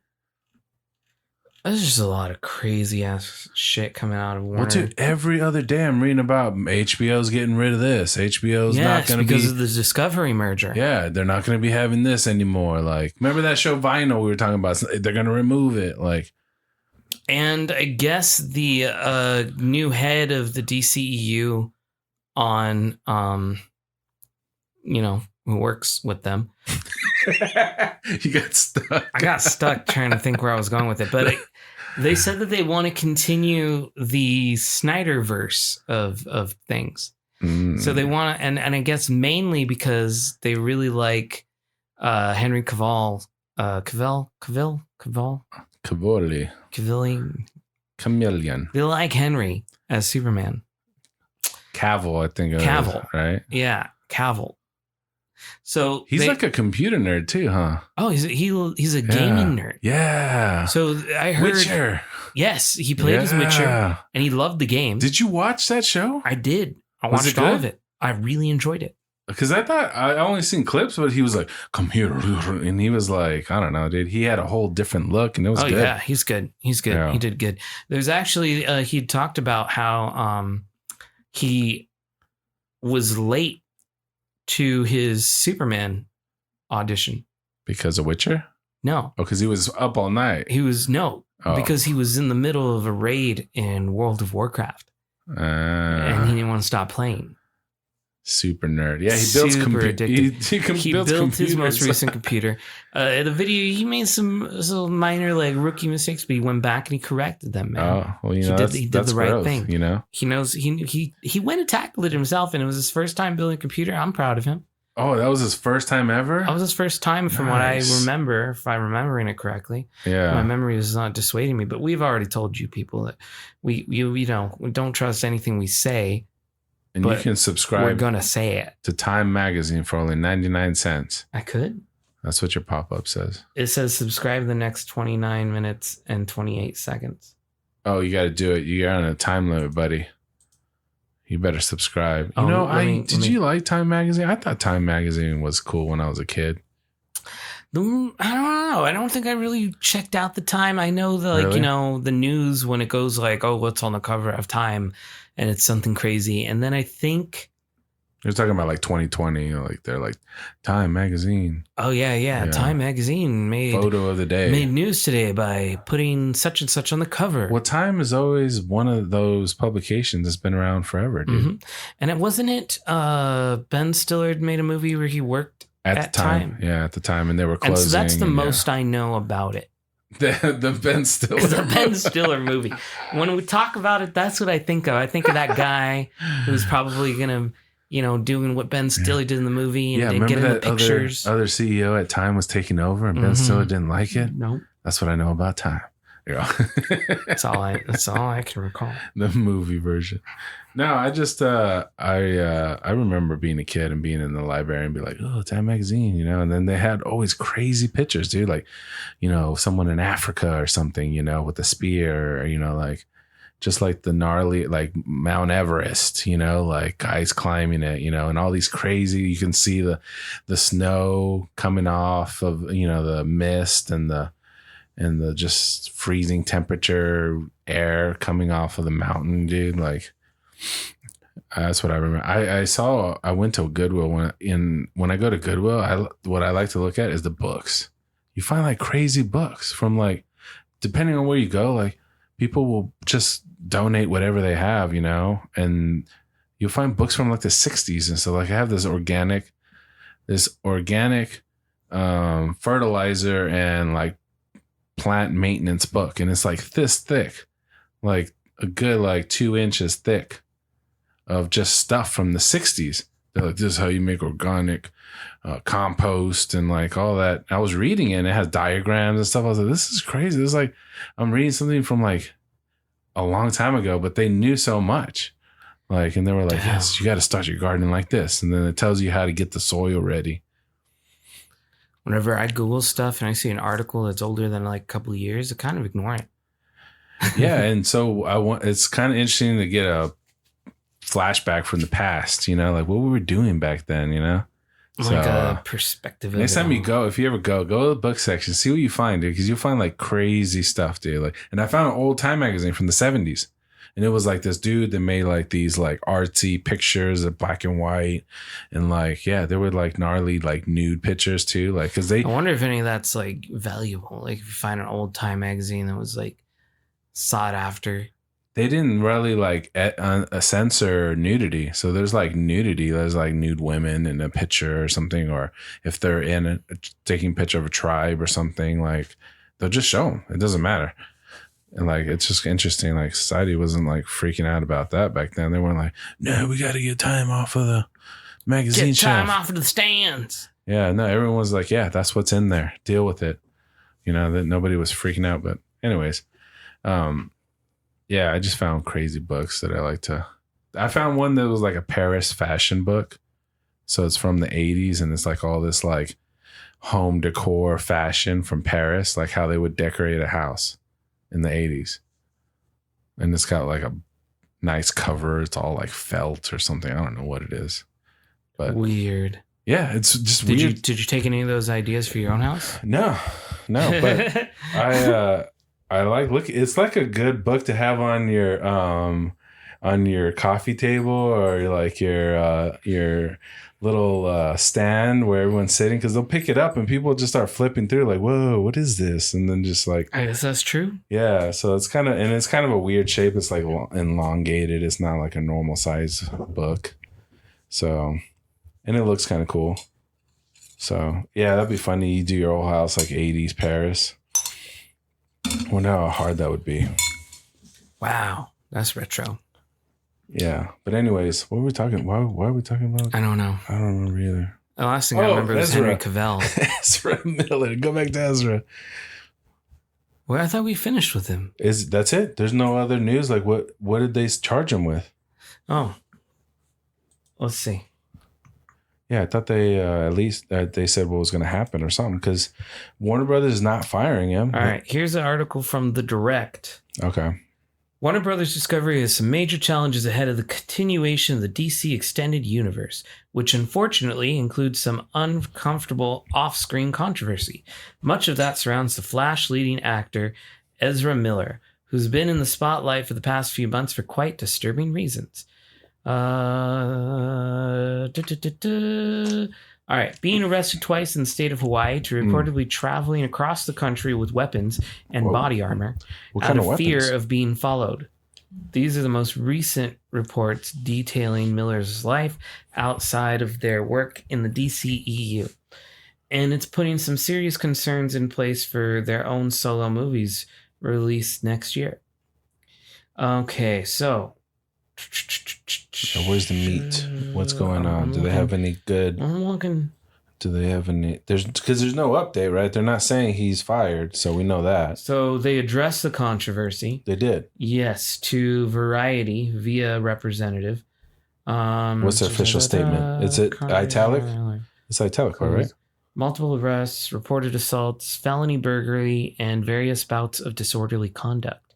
There's just a lot of crazy ass shit coming out of Warner. Well, dude, every other day I'm reading about HBO's getting rid of this. HBO's not going to be... because of the Discovery merger. Yeah, they're not going to be having this anymore. Like, remember that show Vinyl we were talking about? They're going to remove it. Like, and I guess the new head of the DCEU on, who works with them. You got stuck. I got stuck trying to think where I was going with it, but they said that they want to continue the Snyderverse of things. So they want to, and I guess mainly because they really like Henry Cavill. Chameleon. They like Henry as Superman. Cavill, I think. Cavill, right? Yeah, Cavill. So he's like a computer nerd too, huh? Oh, he's a gaming nerd. Yeah. So I heard Witcher. Yes, he played as Witcher, and he loved the game. Did you watch that show? I did. I watched all of it. I really enjoyed it. Because I thought I only seen clips, but he was like, "Come here," and he was like, I don't know, dude. He had a whole different look, and it was good. Yeah, he's good. He's good. Yeah. He did good. There's actually he talked about how he was late to his Superman audition because of Witcher. No, because he was up all night. Because he was in the middle of a raid in World of Warcraft, and he didn't want to stop playing. Super nerd. Yeah, he builds computers. He built his most recent computer. The video, he made some minor like rookie mistakes, but he went back and he corrected them, man. Oh, well, he did the right growth, thing. He knows he went and tackled it himself, and it was his first time building a computer. I'm proud of him. Oh, that was his first time ever? That was his first time from what I remember, if I'm remembering it correctly. Yeah. My memory is not dissuading me, but we've already told you people that we don't trust anything we say. And you can subscribe. We're going to say it. To Time Magazine for only 99 cents. I could. That's what your pop-up says. It says subscribe the next 29 minutes and 28 seconds. Oh, you got to do it. You're on a time limit, buddy. You better subscribe. Did you like Time Magazine? I thought Time Magazine was cool when I was a kid. I don't know. I don't think I really checked out the Time. I know the news when it goes like, oh, what's on the cover of Time? And it's something crazy. And then I think you're talking about like 2020, they're like Time Magazine. Oh yeah. Time Magazine made photo of the day. Made news today by putting such and such on the cover. Well, Time is always one of those publications that's been around forever, dude. Mm-hmm. And it wasn't Ben Stiller made a movie where he worked at Time. Yeah, at the time, and they were closing. And so that's the most I know about it. The Ben Stiller. The Ben Stiller movie. When we talk about it, that's what I think of. I think of that guy who's probably gonna, doing what Ben Stiller did in the movie and getting the pictures. Other CEO at Time was taking over, and Ben Stiller didn't like it. Nope. That's what I know about time. Yeah. That's all I can recall. The movie version. No, I just I remember being a kid and being in the library and be like, oh, Time magazine, you know, and then they had always crazy pictures, dude, like, you know, someone in Africa or something, you know, with a spear, or, you know, like just like the gnarly, like Mount Everest, you know, like guys climbing it, you know, and all these crazy, you can see the snow coming off of, you know, the mist and the just freezing temperature air coming off of the mountain, dude. Like, that's what I remember. I went to a Goodwill when I go to Goodwill, what I like to look at is the books. You find like crazy books from, like, depending on where you go, like people will just donate whatever they have, you know, and you'll find books from like the 60s. And so like I have this organic fertilizer and like plant maintenance book, and it's like this thick, like a good like 2 inches thick of just stuff from the 60s. They're like, this is how you make organic compost and like all that. I was reading it and it has diagrams and stuff. I was like, this is crazy. This is like, I'm reading something from like a long time ago, but they knew so much. Like, and they were like, Damn. yes, you got to start your garden like this. And then it tells you how to get the soil ready. Whenever I Google stuff and I see an article that's older than like a couple of years, I kind of ignore it. Yeah. And so it's kind of interesting to get a flashback from the past, you know, like what we were doing back then, you know? Like a perspective. Next time you go, if you ever go to the book section, see what you find, dude, because you'll find like crazy stuff, dude. Like, and I found an old Time magazine from the 70s. And it was like this dude that made like these like artsy pictures of black and white. And like, yeah, there were like gnarly, like nude pictures too. Like, cause I wonder if any of that's like valuable. Like if you find an old Time magazine that was like sought after. They didn't really like censor nudity. So there's like nudity. There's like nude women in a picture or something. Or if they're taking a picture of a tribe or something, like they'll just show them. It doesn't matter. And like, it's just interesting. Like society wasn't like freaking out about that back then. They weren't like, no, we got to get Time off of the magazine Get Time shelf. off of the stands. Yeah, no, everyone was like, yeah, that's what's in there. Deal with it. You know, that nobody was freaking out. But anyways, yeah, I just found crazy books that I like to. I found one that was like a Paris fashion book. So it's from the 80s and it's like all this like home decor fashion from Paris, like how they would decorate a house in the 80s. And it's got like a nice cover. It's all like felt or something. I don't know what it is. But weird. Yeah, it's just weird. Did you take any of those ideas for your own house? No, but I look, it's like a good book to have on your coffee table or like your little stand where everyone's sitting, because they'll pick it up and people just start flipping through like, whoa, what is this? And then just like, I guess that's true. Yeah, so it's kind of a weird shape. It's like elongated. It's not like a normal size book. So, and it looks kind of cool. So yeah, that'd be funny. You do your whole house like 80s Paris. I wonder how hard that would be. Wow, that's retro. Yeah, but anyways, what were we talking? Why are we talking about? I don't know. I don't remember either. The last thing I remember was Ezra. Henry Cavill. Ezra Miller. Go back to Ezra. Well, I thought we finished with him. That's it? There's no other news? Like what did they charge him with? Oh, let's see. Yeah, I thought they at least they said what was going to happen or something, because Warner Brothers is not firing him. All right, here's an article from The Direct. Okay. Warner Brothers Discovery has some major challenges ahead of the continuation of the DC Extended Universe, which unfortunately includes some uncomfortable off-screen controversy. Much of that surrounds the Flash leading actor Ezra Miller, who's been in the spotlight for the past few months for quite disturbing reasons. All right. Being arrested twice in the state of Hawaii to reportedly traveling across the country with weapons and body armor out of fear of being followed. These are the most recent reports detailing Miller's life outside of their work in the DCEU. And it's putting some serious concerns in place for their own solo movies released next year. Okay, so where's the meat? What's going on? Do they have any good? I'm looking. Do they have any? Because there's no update, right? They're not saying he's fired, so we know that. So they addressed the controversy. They did. Yes, to Variety via representative. What's their official statement? Is it italic? It's italic, right? Multiple arrests, reported assaults, felony burglary, and various bouts of disorderly conduct.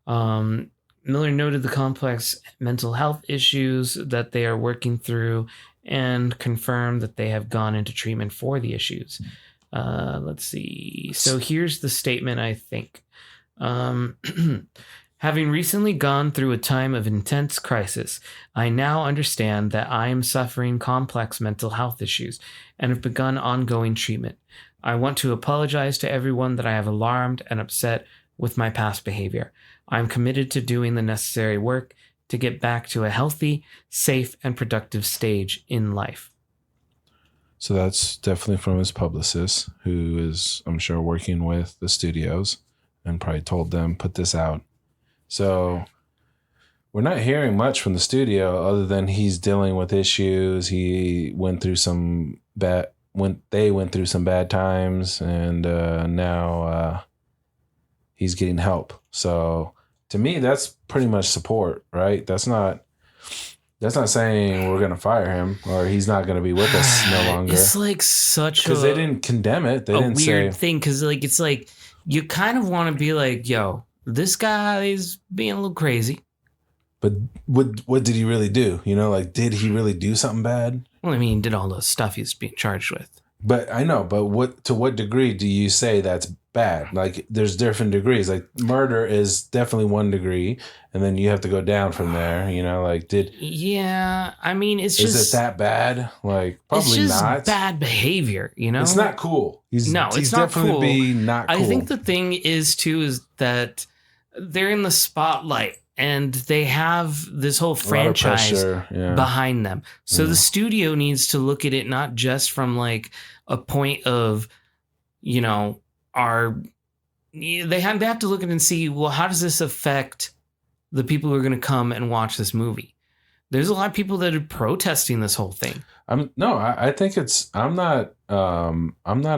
Miller noted the complex mental health issues that they are working through and confirmed that they have gone into treatment for the issues. Let's see. So here's the statement, I think. Having recently gone through a time of intense crisis, I now understand that I am suffering complex mental health issues and have begun ongoing treatment. I want to apologize to everyone that I have alarmed and upset with my past behavior. I am committed to doing the necessary work to get back to a healthy, safe, and productive stage in life. So that's definitely from his publicist, who is, I'm sure, working with the studios and probably told them, put this out. So we're not hearing much from the studio other than he's dealing with issues. He went through some bad times, and now he's getting help. So to me, that's pretty much support, right? That's not saying we're gonna fire him or he's not gonna be with us no longer. It's like such because they didn't condemn it. They didn't weird say thing, because like it's like you kind of want to be like, yo, this guy is being a little crazy. But what did he really do? You know, like, did he really do something bad? Well, I mean, he did all the stuff he's being charged with. But I know, but to what degree do you say that's bad? Like, there's different degrees. Like, murder is definitely one degree, and then you have to go down from there. You know, like, yeah, I mean, it's just, is it that bad? Like, probably it's just not. Bad behavior. You know, it's not cool. He's not definitely cool. Not cool. I think the thing is too is that they're in the spotlight. And they have this whole franchise behind them. So the studio needs to look at it not just from like a point of, you know, they have to look at it and see, well, how does this affect the people who are going to come and watch this movie? There's a lot of people that are protesting this whole thing. I think it's, I'm not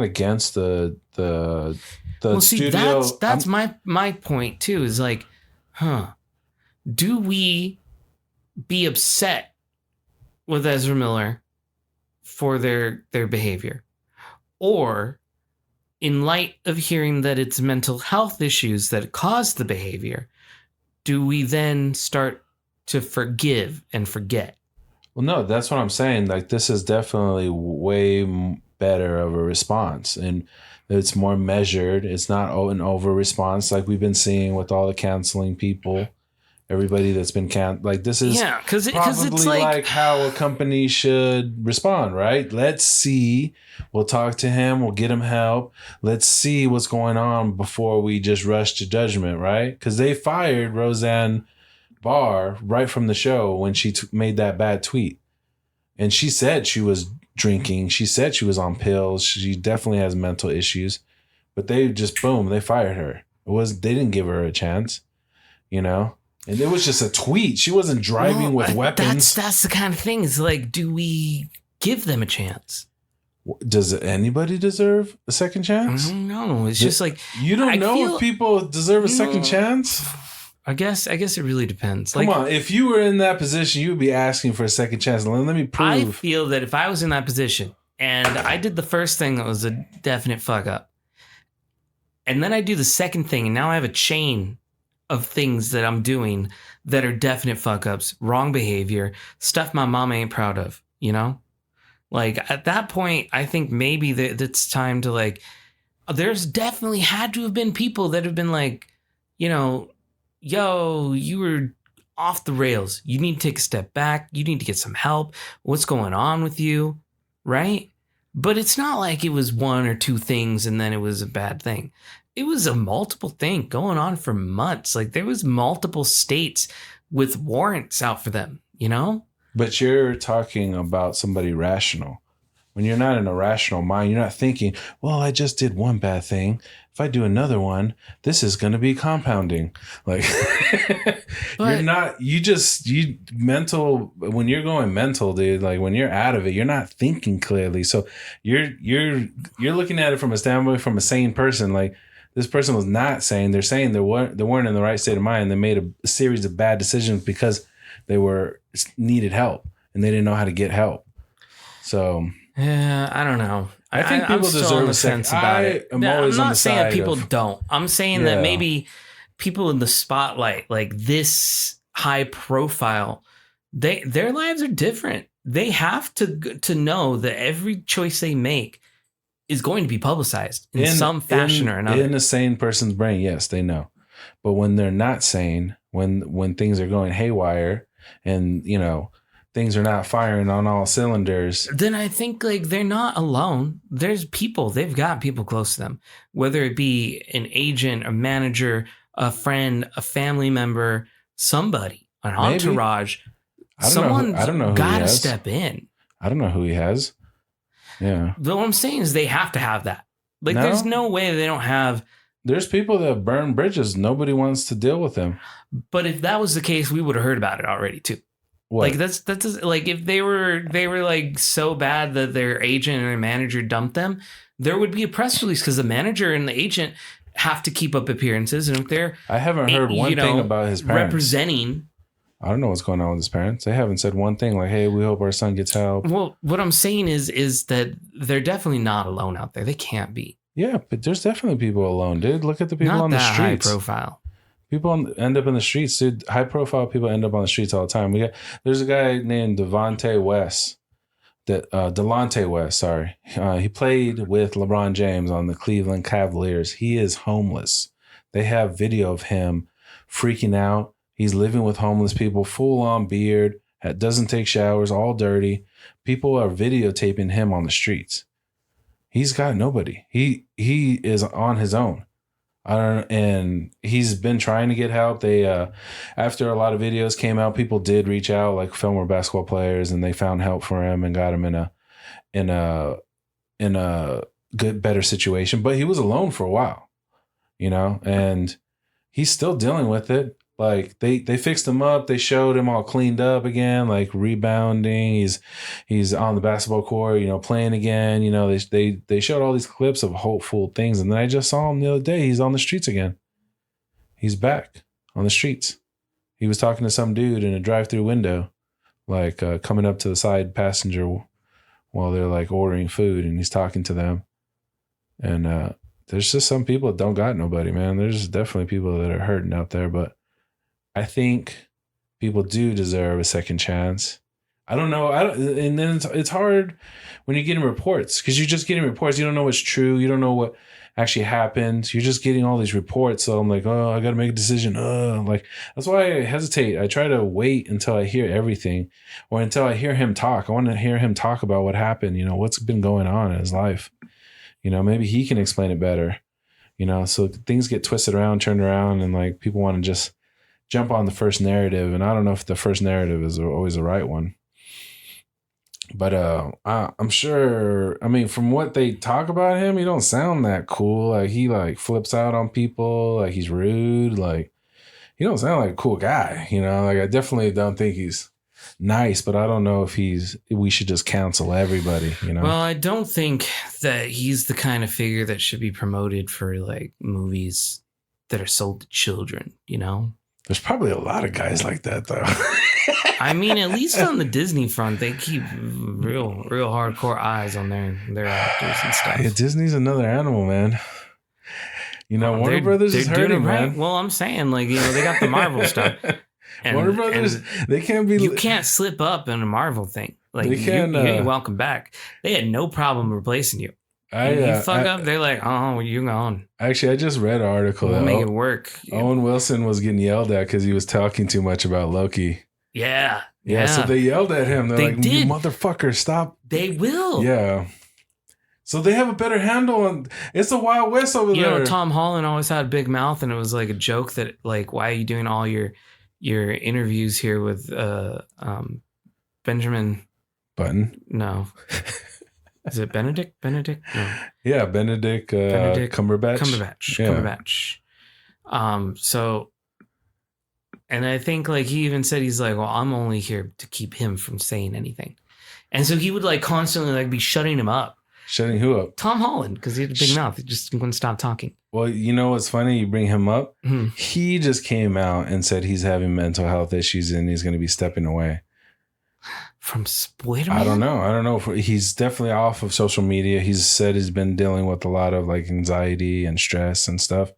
against the well, studio. See, that's my point too, is like, do we be upset with Ezra Miller for their behavior? Or in light of hearing that it's mental health issues that caused the behavior, do we then start to forgive and forget? Well, no, that's what I'm saying. Like, this is definitely way better of a response, and it's more measured. It's not an over response like we've been seeing with all the canceling people. Everybody that's been like, this is because it's like how a company should respond, right? Let's see. We'll talk to him. We'll get him help. Let's see what's going on before we just rush to judgment, right? Because they fired Roseanne Barr right from the show when she made that bad tweet. And she said she was drinking. She said she was on pills. She definitely has mental issues. But they just, boom, they fired her. They didn't give her a chance, you know? And it was just a tweet. She wasn't driving with weapons. That's the kind of thing. It's like, do we give them a chance? Does anybody deserve a second chance? I don't know. It's just like, you don't know if people deserve a second chance. I guess it really depends. Come on, if you were in that position, you would be asking for a second chance. Let me prove. I feel that if I was in that position and I did the first thing that was a definite fuck up, and then I do the second thing, and now I have a chain of things that I'm doing that are definite fuck ups, wrong behavior, stuff my mom ain't proud of, you know? Like, at that point, I think maybe it's time to, like, there's definitely had to have been people that have been like, you know, yo, you were off the rails. You need to take a step back. You need to get some help. What's going on with you? Right? But it's not like it was one or two things and then it was a bad thing. It was a multiple thing going on for months. Like, there was multiple states with warrants out for them, you know? But you're talking about somebody rational. when you're not in a rational mind, you're not thinking, well, I just did one bad thing. If I do another one, this is going to be compounding. Like you're not, you mental, when you're going mental, dude, like when you're out of it, you're not thinking clearly. So you're looking at it from a standpoint from a sane person. Like this person was not sane. They're saying they weren't in the right state of mind. They made a series of bad decisions because they needed help and they didn't know how to get help. So yeah, I don't know. I think people deserve a sense about it. I'm not saying people don't. I'm saying that maybe people in the spotlight, like this high profile, their lives are different. They have to know that every choice they make is going to be publicized in some fashion or another. In a sane person's brain, yes, they know. But when they're not sane, when things are going haywire and, you know, things are not firing on all cylinders, then I think like they're not alone. There's people, they've got people close to them, whether it be an agent, a manager, a friend, a family member, somebody, an entourage. Someone got to step in. I don't know who he has. Yeah. But what I'm saying is they have to have that. Like there's no way they don't have. There's people that burn bridges. Nobody wants to deal with them. But if that was the case, we would have heard about it already too. What? Like that's like if they were like so bad that their agent or their manager dumped them, there would be a press release because the manager and the agent have to keep up appearances, and if they're I haven't heard one thing about his parents representing. I don't know what's going on with his parents. They haven't said one thing like, "Hey, we hope our son gets help." Well, what I'm saying is that they're definitely not alone out there. They can't be. Yeah, but there's definitely people alone, dude. Look at the people on the streets. High profile. People end up in the streets, dude. High profile people end up on the streets all the time. There's a guy named Delonte West. Sorry. He played with LeBron James on the Cleveland Cavaliers. He is homeless. They have video of him freaking out. He's living with homeless people, full on beard, doesn't take showers, all dirty. People are videotaping him on the streets. He's got nobody. He is on his own. And he's been trying to get help. They after a lot of videos came out, people did reach out, like former basketball players, and they found help for him and got him in a good, better situation. But he was alone for a while, you know, and he's still dealing with it. Like they fixed him up. They showed him all cleaned up again, like rebounding. He's on the basketball court, you know, playing again. You know, they showed all these clips of hopeful things. And then I just saw him the other day. He's on the streets again. He's back on the streets. He was talking to some dude in a drive-through window, like coming up to the side passenger while they're like ordering food, and he's talking to them. And there's just some people that don't got nobody, man. There's definitely people that are hurting out there, but I think people do deserve a second chance. I don't know. And then it's hard when you're getting reports because you're just getting reports. You don't know what's true. You don't know what actually happened. You're just getting all these reports. So I'm like, oh, I got to make a decision. Like that's why I hesitate. I try to wait until I hear everything or until I hear him talk. I want to hear him talk about what happened. You know, what's been going on in his life. You know, maybe he can explain it better. You know, so things get twisted around, turned around, and like people want to just jump on the first narrative, and I don't know if the first narrative is always the right one. But I'm sure, I mean, from what they talk about him, he don't sound that cool. Like he like flips out on people, like he's rude, like he don't sound like a cool guy, you know? Like I definitely don't think he's nice, but I don't know if we should just cancel everybody, you know? Well, I don't think that he's the kind of figure that should be promoted for like movies that are sold to children, you know? There's probably a lot of guys like that, though. I mean, at least on the Disney front, they keep real hardcore eyes on their actors and stuff. Yeah, Disney's another animal, man. You know, Warner Brothers is hurting, man. Well, I'm saying, like, you know, they got the Marvel stuff. And, Warner Brothers, they can't be. You can't slip up in a Marvel thing. Like, you ain't welcome back. They had no problem replacing you. You fuck up, they're like, oh, you're gone. Actually, I just read an article. We'll make it work. Owen Wilson was getting yelled at because he was talking too much about Loki. Yeah. So they yelled at him. They're like, you motherfucker, stop. They will. Yeah. So they have a better handle on. It's the Wild West over there. You know, Tom Holland always had a big mouth, and it was like a joke that, like, why are you doing all your interviews here with Benjamin Button? No. Is it Benedict? Benedict? No. Yeah, Benedict, Benedict Cumberbatch. Cumberbatch. Yeah. Cumberbatch. So, and I think like he even said, he's like, well, I'm only here to keep him from saying anything. And so he would like constantly like be shutting him up. Shutting who up? Tom Holland, because he had a big mouth. He just wouldn't stop talking. Well, you know what's funny? You bring him up. He just came out and said he's having mental health issues and he's going to be stepping away. From Spider-Man? I don't know. He's definitely off of social media. He's said he's been dealing with a lot of like anxiety and stress and stuff.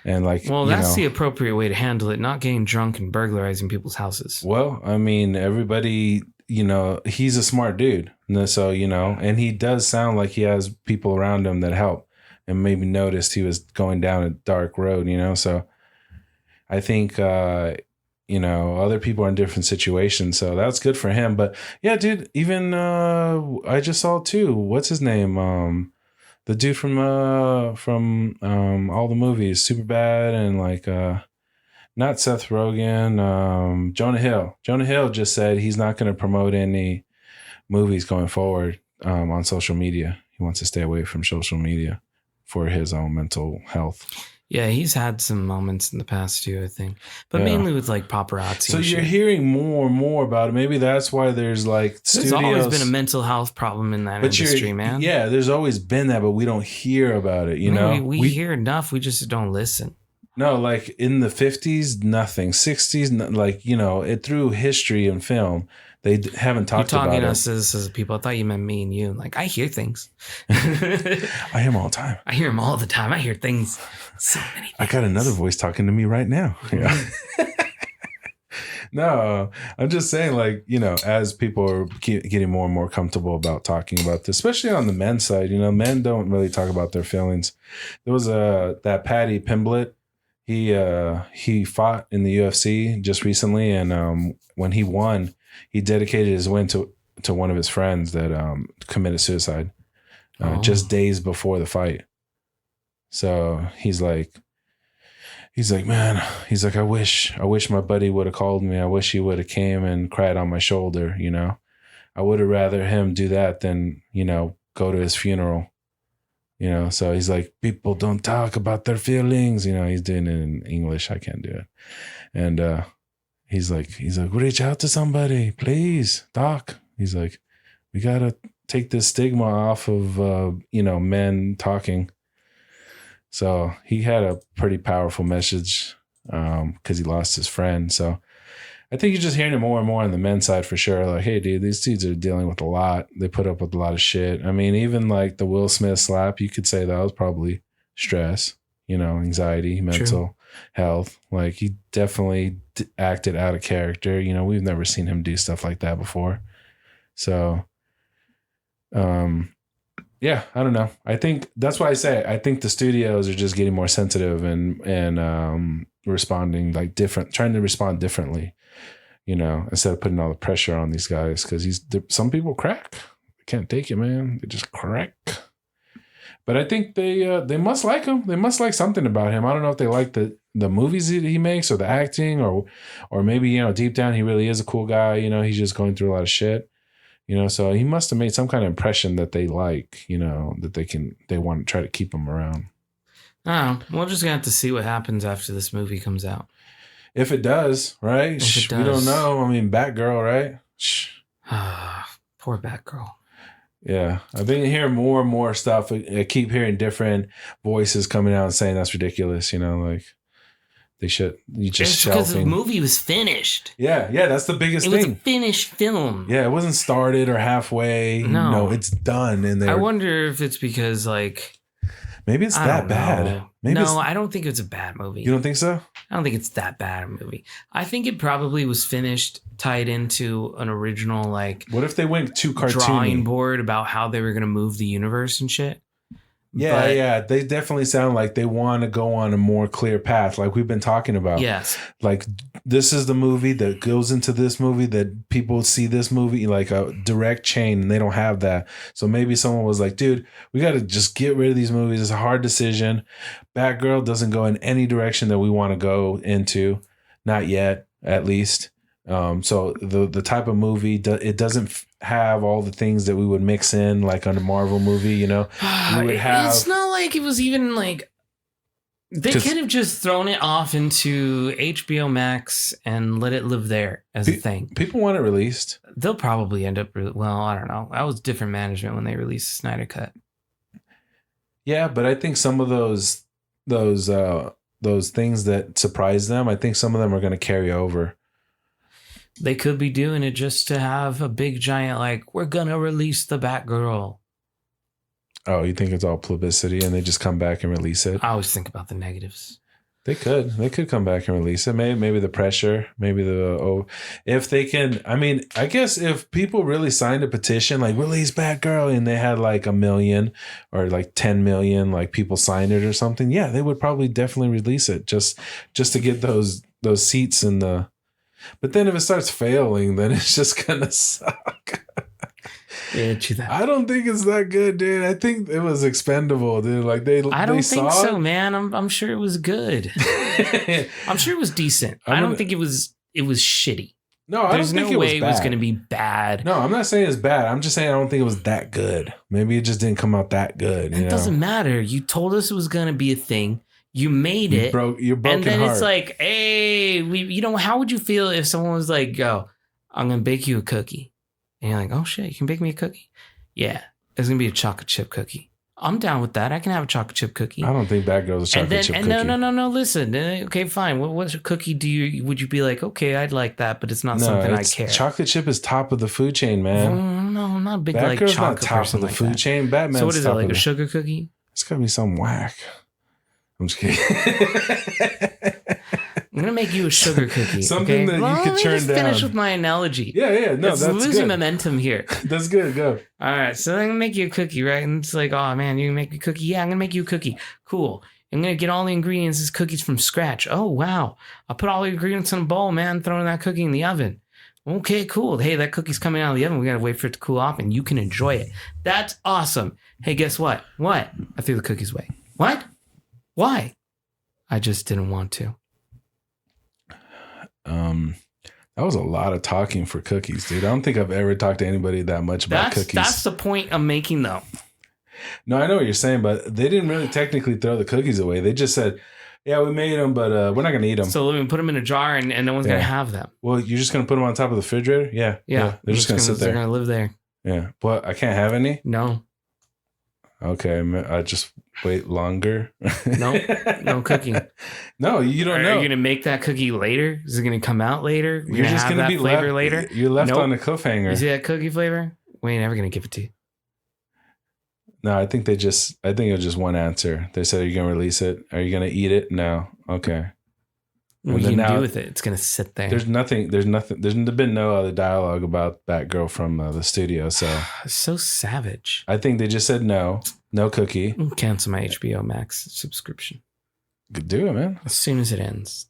And like, well, that's the appropriate way to handle it, not getting drunk and burglarizing people's houses. Well, I mean, everybody, he's a smart dude. So, and he does sound like he has people around him that help and maybe noticed he was going down a dark road, So I think, other people are in different situations. So that's good for him. But yeah, dude, even I just saw too. What's his name? The dude from all the movies, Superbad, and like not Seth Rogen, Jonah Hill. Jonah Hill just said he's not going to promote any movies going forward on social media. He wants to stay away from social media for his own mental health. Yeah, he's had some moments in the past too, I think, but mainly with like paparazzi. So you're hearing more and more about it. Maybe that's why there's like studios. There's always been a mental health problem in that industry, man. Yeah, there's always been that, but we don't hear about it. We hear enough. We just don't listen. No, like in the 50s, nothing. 60s, like it through history and film. They haven't talked about it. You're talking to us as people. I thought you meant me and you. Like, I hear things. I hear them all the time. I hear them all the time. I hear things. So many things. I got another voice talking to me right now. Yeah. No, I'm just saying, like, as people are getting more and more comfortable about talking about this, especially on the men's side, men don't really talk about their feelings. There was that Paddy Pimblett. He fought in the UFC just recently, and when he won, he dedicated his win to one of his friends that committed suicide just days before the fight. So he's like, man, he's like, I wish my buddy would have called me. I wish he would have came and cried on my shoulder. I would have rather him do that than, go to his funeral. So he's like, people don't talk about their feelings. He's doing it in English. I can't do it. And he's like, reach out to somebody, please, doc. He's like, we got to take this stigma off of, men talking. So he had a pretty powerful message because he lost his friend. So I think you're just hearing it more and more on the men's side for sure. Like, hey, dude, these dudes are dealing with a lot. They put up with a lot of shit. I mean, even like the Will Smith slap, you could say that was probably stress, anxiety, mental health. Like he definitely acted out of character. We've never seen him do stuff like that before. So, yeah, I don't know. I think that's why I think the studios are just getting more sensitive and responding like trying to respond differently, instead of putting all the pressure on these guys. Because some people crack. They can't take it, man. They just crack. But I think they must like him. They must like something about him. I don't know if they like the movies that he makes or the acting or maybe, deep down he really is a cool guy. He's just going through a lot of shit. So he must have made some kind of impression that they like, that they want to try to keep him around. Oh, we're just gonna have to see what happens after this movie comes out. If it does, right? We don't know. I mean, Batgirl, right? Poor Batgirl. Yeah, I've been hearing more and more stuff. I keep hearing different voices coming out and saying that's ridiculous. like they should. Just because the movie was finished. Yeah, that's the biggest thing. It was a finished film. Yeah, it wasn't started or halfway. No, it's done. And I wonder if it's because like maybe it's that bad. Maybe I don't think it's a bad movie. You don't think so? I don't think it's that bad a movie. I think it probably was finished, tied into an original like. What if they went too cartoony? Drawing board about how they were going to move the universe and shit. Yeah. They definitely sound like they want to go on a more clear path, like we've been talking about. Yes. Like this is the movie that goes into this movie that people see this movie like a direct chain, and they don't have that. So maybe someone was like, dude, we got to just get rid of these movies. It's a hard decision. Batgirl doesn't go in any direction that we want to go into. Not yet, at least. So the type of movie, it doesn't have all the things that we would mix in like on a Marvel movie, you know. We would have. It's not like it was even like they could have just thrown it off into HBO Max and let it live there as a thing. People want it released. They'll probably end up. Well, I don't know. That was different management when they released the Snyder Cut. Yeah, but I think some of those things that surprise them, I think some of them are going to carry over. They could be doing it just to have a big giant, like, we're going to release the Batgirl. Oh, you think it's all publicity and they just come back and release it? I always think about the negatives. They could come back and release it. Maybe the pressure, if they can. I mean, I guess if people really signed a petition, like release Batgirl, and they had like 1 million or like 10 million, like people signed it or something. Yeah, they would probably definitely release it just to get those seats in the. But then if it starts failing, then it's just gonna suck. Yeah, true that. I don't think it's that good, dude. I think it was expendable, dude. Like I don't think so, man. I'm sure it was good. I'm sure it was decent. I don't think it was shitty. No, I don't think it was bad. There's no way it was going to be bad. No, I'm not saying it's bad. I'm just saying I don't think it was that good. Maybe it just didn't come out that good. It doesn't matter. You told us it was going to be a thing. You made it. Your broken and then heart. It's like, hey, how would you feel if someone was like, yo, I'm going to bake you a cookie? And you're like, oh shit, you can bake me a cookie? Yeah, it's going to be a chocolate chip cookie. I'm down with that. I can have a chocolate chip cookie. I don't think Batgirl's a chocolate chip cookie. No. Listen. Okay, fine. What cookie would you be like, okay, I'd like that, but it's not something I care. Chocolate chip is top of the food chain, man. No, I'm not a big Batgirl's like chocolate not top of the like food that. chain. Batman's so what is it, like a sugar cookie? It's got to be some whack. I'm just kidding. I'm going to make you a sugar cookie. Something that you could turn down. Finish with my analogy. Yeah. No, it's that's losing good. momentum here. That's good. Go. All right. So I'm going to make you a cookie, right? And it's like, oh, man, you can make me a cookie? Yeah, I'm going to make you a cookie. Cool. I'm going to get all the ingredients as cookies from scratch. Oh, wow. I'll put all the ingredients in a bowl, man, throwing that cookie in the oven. Okay, cool. Hey, that cookie's coming out of the oven. We got to wait for it to cool off, and you can enjoy it. That's awesome. Hey, guess what? What? I threw the cookies away. What? Why? I just didn't want to. That was a lot of talking for cookies, dude. I don't think I've ever talked to anybody that much about cookies. That's the point I'm making, though. No, I know what you're saying, but they didn't really technically throw the cookies away. They just said, yeah, we made them, but we're not going to eat them. So let me put them in a jar and no one's going to have them. Well, you're just going to put them on top of the refrigerator? Yeah. They're just going to sit there. They're going to live there. Yeah. What? I can't have any? No. Okay. I just wait longer. No cooking. No, you don't know. Are you going to make that cookie later? Is it going to come out later? You're just going to be flavor later? You're left on a cliffhanger. You see that cookie flavor? We ain't never going to give it to you. No, I think it was just one answer. They said, are you going to release it? Are you going to eat it? No. Okay. What are you going to do with it? It's going to sit there. There's been no other dialogue about Batgirl from the studio. So so savage. I think they just said no cookie. Cancel my HBO Max subscription. Could do it, man. As soon as it ends.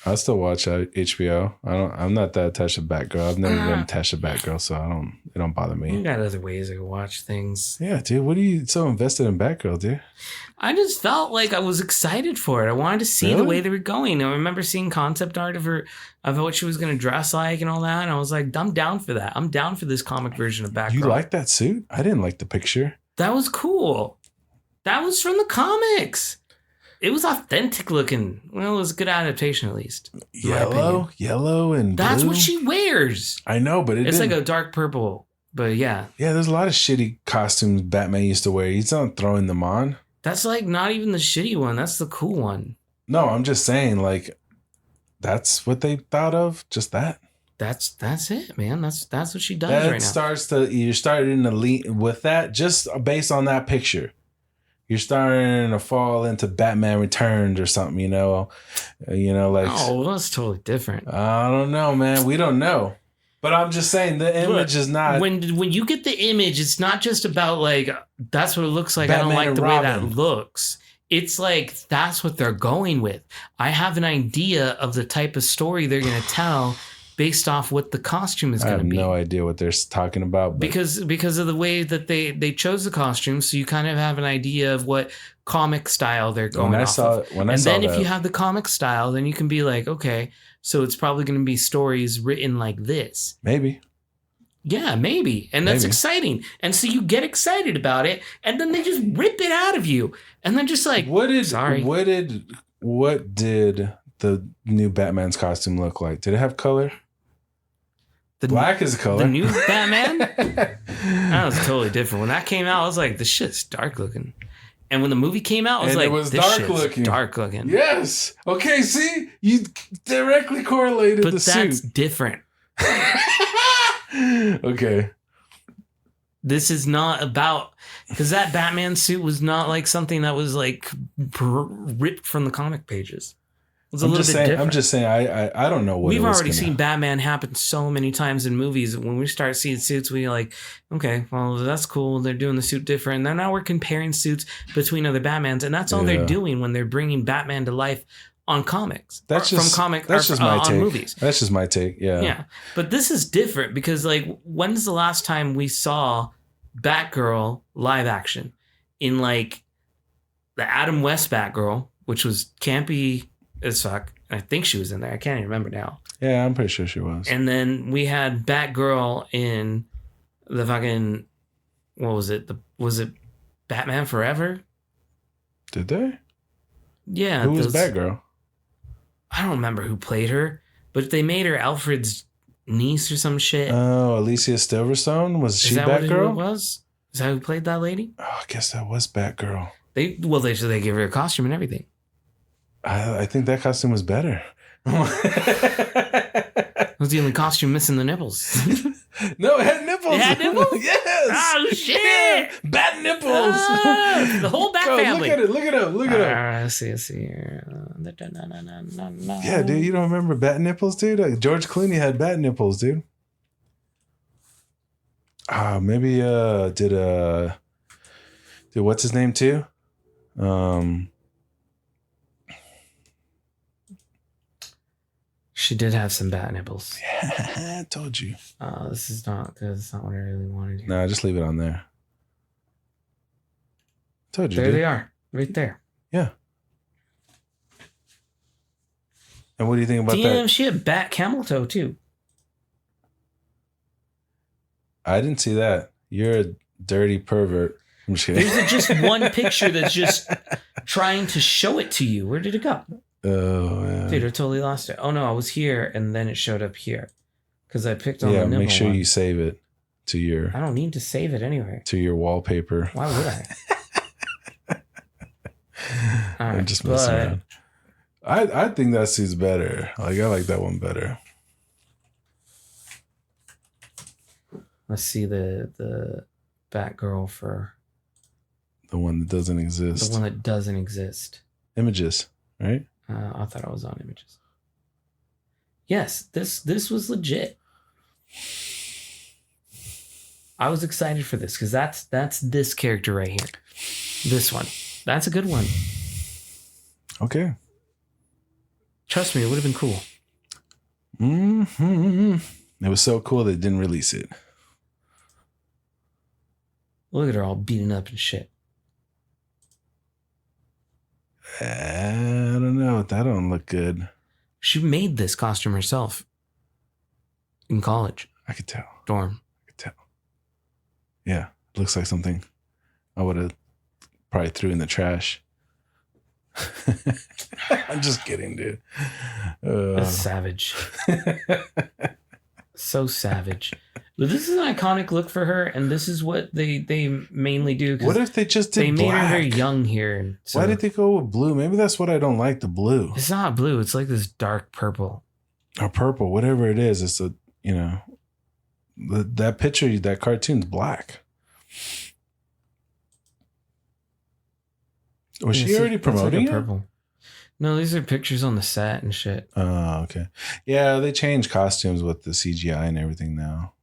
I still watch HBO. I'm not that attached to Batgirl. I've never been attached to Batgirl, so it don't bother me. You got other ways I can watch things. Yeah, dude. What are you so invested in Batgirl, dude? I just felt like I was excited for it. I wanted to see the way they were going. I remember seeing concept art of what she was going to dress like and all that. And I was like, I'm down for that. I'm down for this comic version of Batgirl. You like that suit? I didn't like the picture. That was cool. That was from the comics. It was authentic looking. Well, it was a good adaptation, at least. Yellow and blue. That's what she wears. I know, but it's like a dark purple. But yeah. Yeah, there's a lot of shitty costumes Batman used to wear. He's not throwing them on. That's like not even the shitty one. That's the cool one. No, I'm just saying, like, that's what they thought of. Just that. That's it, man. That's what she does right now. You're starting to lean with that just based on that picture. You're starting to fall into Batman Returns or something, you know, like. Oh, well, that's totally different. I don't know, man. We don't know. But I'm just saying the image is not. When you get the image, it's not just about like, that's what it looks like. Batman, I don't like the way that looks. It's like, that's what they're going with. I have an idea of the type of story they're going to tell based off what the costume is going to be. I have no idea what they're talking about. But. Because of the way that they chose the costume, so you kind of have an idea of what comic style they're going off of. And then if you have the comic style, then you can be like, okay, So it's probably going to be stories written like this. Maybe. Yeah, maybe. And that's Maybe. exciting. And so you get excited about it, and then they just rip it out of you. And then just like, What did the new Batman's costume look like? Did it have color? Black is a color. The new Batman? That was totally different. When that came out, I was like, this shit's dark looking. And when the movie came out, I was like, this shit's dark looking. Yes. Okay, see? You directly correlated the suit. But that's different. Okay. This is not about, because that Batman suit was not like something that was like ripped from the comic pages. It was a little bit different. I'm just saying, I don't know what we've already seen Batman happen so many times in movies. When we start seeing suits, we like, okay, well, that's cool. They're doing the suit different. And now we're comparing suits between other Batmans, and that's all they're doing when they're bringing Batman to life on comics. That's just my take. Movies. That's just my take. Yeah. Yeah. But this is different because, like, when's the last time we saw Batgirl live action in like the Adam West Batgirl, which was campy as fuck? I think she was in there. I can't even remember now. Yeah, I'm pretty sure she was. And then we had Batgirl in the fucking, what was it? Was it Batman Forever? Did they? Yeah. Who was Batgirl? I don't remember who played her, but they made her Alfred's niece or some shit. Oh, Alicia Silverstone? Was she Batgirl? Is that what it was? Is that who played that lady? Oh, I guess that was Batgirl. They gave her a costume and everything. I think that costume was better. It was the only costume missing the nipples. No, it had nipples. It had nipples? Yes. Oh, shit. Yeah. Bat nipples. The whole Bat family. Look it up. Let's see here. Yeah, dude, you don't remember Bat nipples, dude? George Clooney had Bat nipples, dude. Maybe did what's his name too? She did have some bat nipples. Yeah, I told you. This is not good. It's not what I really wanted here. No, just leave it on there. Told you. There they are. Right there. Yeah. And what do you think about that? Damn, she had bat camel toe too. I didn't see that. You're a dirty pervert. I'm just kidding. There's just one picture that's just trying to show it to you. Where did it go? Oh, yeah. Dude, I totally lost it. Oh, no, I was here, and then it showed up here. Because I picked on the nipple make sure one. you save it to your... I don't need to save it anyway. To your wallpaper. Why would I? I'm just messing around. I think that suit's better. I like that one better. Let's see the Batgirl for... The one that doesn't exist. The one that doesn't exist. Images, right? I thought I was on Images. Yes, this was legit. I was excited for this because that's this character right here. This one. That's a good one. Okay. Trust me, it would have been cool. Mm-hmm. It was so cool they didn't release it. Look at her all beaten up and shit. I don't know. That don't look good. She made this costume herself in college. I could tell. Dorm. I could tell. Yeah. Looks like something I would have probably threw in the trash. I'm just kidding, dude. That's savage. So savage. But this is an iconic look for her, and this is what they mainly do. What if they just did black? They made her very young here. So why did they go with blue? Maybe that's what I don't like, the blue. It's not blue. It's like this dark purple. Or purple, whatever it is. It's a, that picture, that cartoon's black. Was she already promoting it? Purple. No, these are pictures on the set and shit. Oh, okay. Yeah, they changed costumes with the CGI and everything now.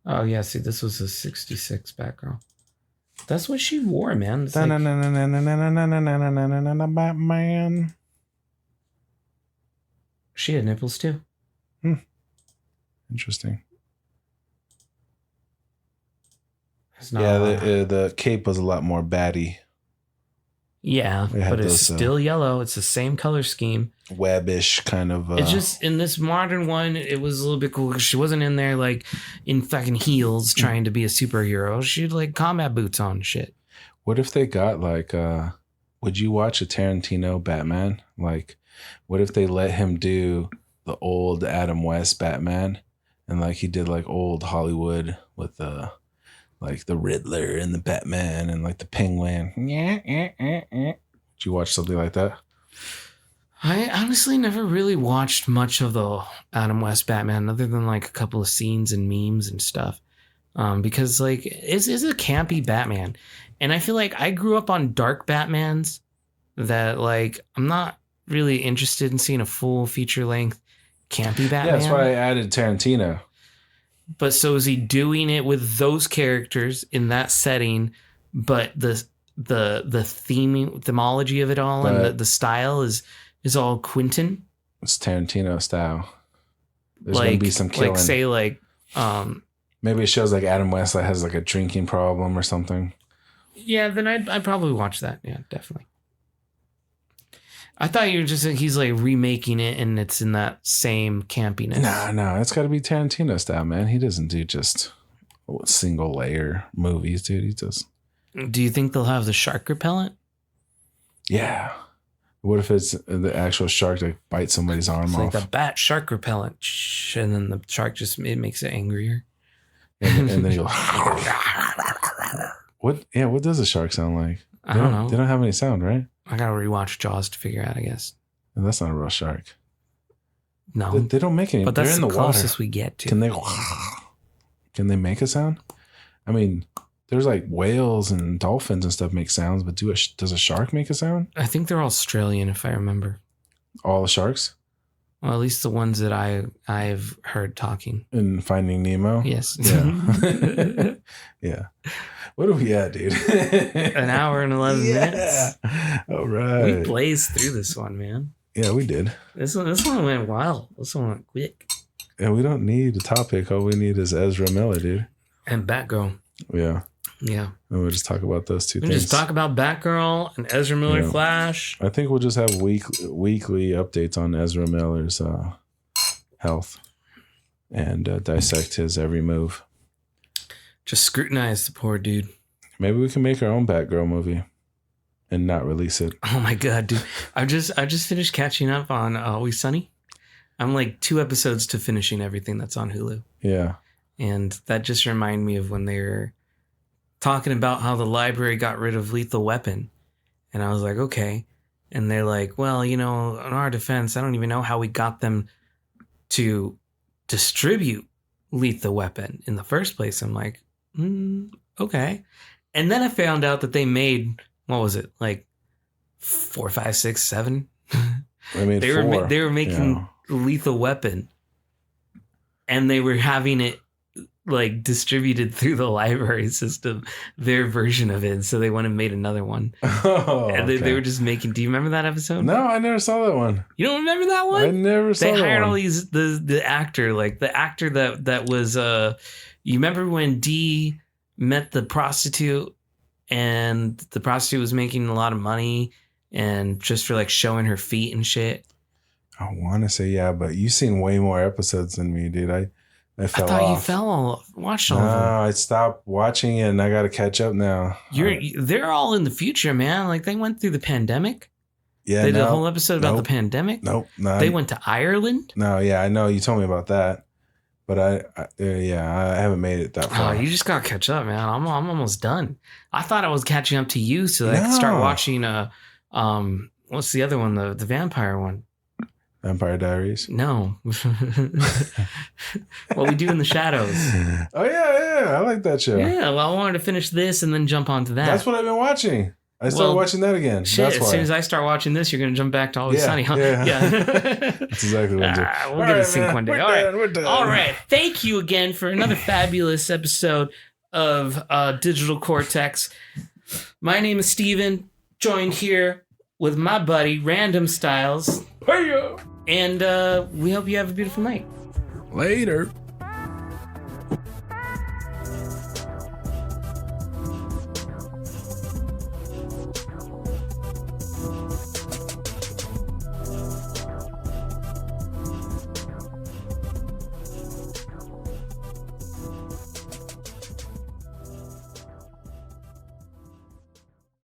Oh, yeah. See, this was a 66 Batgirl. That's what she wore, man. It's Batman. She had nipples, too. Interesting. Yeah, the cape was a lot more batty. Yeah, but it's still yellow. It's the same color scheme. Webbish kind of. It's just in this modern one, it was a little bit cool because she wasn't in there like in fucking heels trying to be a superhero. She had like combat boots on and shit. What if they got like, would you watch a Tarantino Batman? Like, what if they let him do the old Adam West Batman? And like he did like old Hollywood with like the Riddler and the Batman and like the Penguin. Would you watch something like that? I honestly never really watched much of the Adam West Batman other than like a couple of scenes and memes and stuff. Because like it's a campy Batman. And I feel like I grew up on dark Batmans that like I'm not really interested in seeing a full feature length campy Batman. Yeah, that's why I added Tarantino. But so is he doing it with those characters in that setting, but the themology of it all and the style is all Quentin? It's Tarantino style. There's gonna be some killing. Like say like maybe it shows like Adam West that has like a drinking problem or something. Yeah, then I'd probably watch that. Yeah, definitely. I thought you were just he's like remaking it and it's in that same campiness. No, it's got to be Tarantino style, man. He doesn't do just single layer movies, dude. He does. Do you think they'll have the shark repellent? Yeah. What if it's the actual shark that bites somebody's arm off? Like the bat shark repellent, and then the shark it makes it angrier. And then you'll. What? Yeah. What does a shark sound like? I don't know. They don't have any sound, right? I gotta rewatch Jaws to figure out, I guess. And that's not a real shark. No. They don't make any. But that's in the closest water. we get to. Can they make a sound? I mean, there's like whales and dolphins and stuff make sounds, but does a shark make a sound? I think they're Australian, if I remember. All the sharks? Well, at least the ones that I've heard talking. In Finding Nemo? Yes. Yeah. Yeah. What are we at, dude? An hour and 11 minutes. All right. We blazed through this one, man. Yeah, we did. This one went wild. This one went quick. And we don't need a topic. All we need is Ezra Miller, dude. And Batgirl. Yeah. Yeah. And we'll just talk about those two we'll things. Just talk about Batgirl and Ezra Miller Flash. I think we'll just have weekly updates on Ezra Miller's health and dissect his every move. Just scrutinize the poor dude. Maybe we can make our own Batgirl movie and not release it. Oh my god, dude! I just finished catching up on Always Sunny. I'm like 2 episodes to finishing everything that's on Hulu. Yeah, and that just reminded me of when they were talking about how the library got rid of Lethal Weapon, and I was like, okay. And they're like, well, you know, in our defense, I don't even know how we got them to distribute Lethal Weapon in the first place. I'm like, okay. And then I found out that they made, what was it, like 4, 5, 6, 7? They made 4. They were making Lethal Weapon, and they were having it like distributed through the library system, their version of it. So they went and made another one. Oh, and they were just making. Do you remember that episode? No, I never saw that one. You don't remember that one? I never saw that one. They hired all these the actor, like the actor that was you remember when Dee met the prostitute, and the prostitute was making a lot of money, and just for like showing her feet and shit. I want to say yeah, but you've seen way more episodes than me, dude. I fell thought off. You watched all of them. No, I stopped watching it, and I got to catch up now. They're all in the future, man. Like they went through the pandemic. Yeah, they did a whole episode about the pandemic. Nope, no. They went to Ireland. No, yeah, I know you told me about that, but I haven't made it that far. Oh, you just gotta catch up, man. I'm almost done. I thought I was catching up to you so that I could start watching. What's the other one? The vampire one. Vampire Diaries? No. What We Do in the Shadows. Oh, yeah. I like that show. Yeah, well, I wanted to finish this and then jump onto that. That's what I've been watching. I started watching that again. Shit, that's why. As soon as I start watching this, you're going to jump back to Always Sunny, huh? Yeah. That's exactly what I'm doing. We'll get a sync one day. We're done. All right. Thank you again for another fabulous episode of Digital Cortex. My name is Steven, joined here with my buddy, Random Styles. Hey-ya. And we hope you have a beautiful night. Later.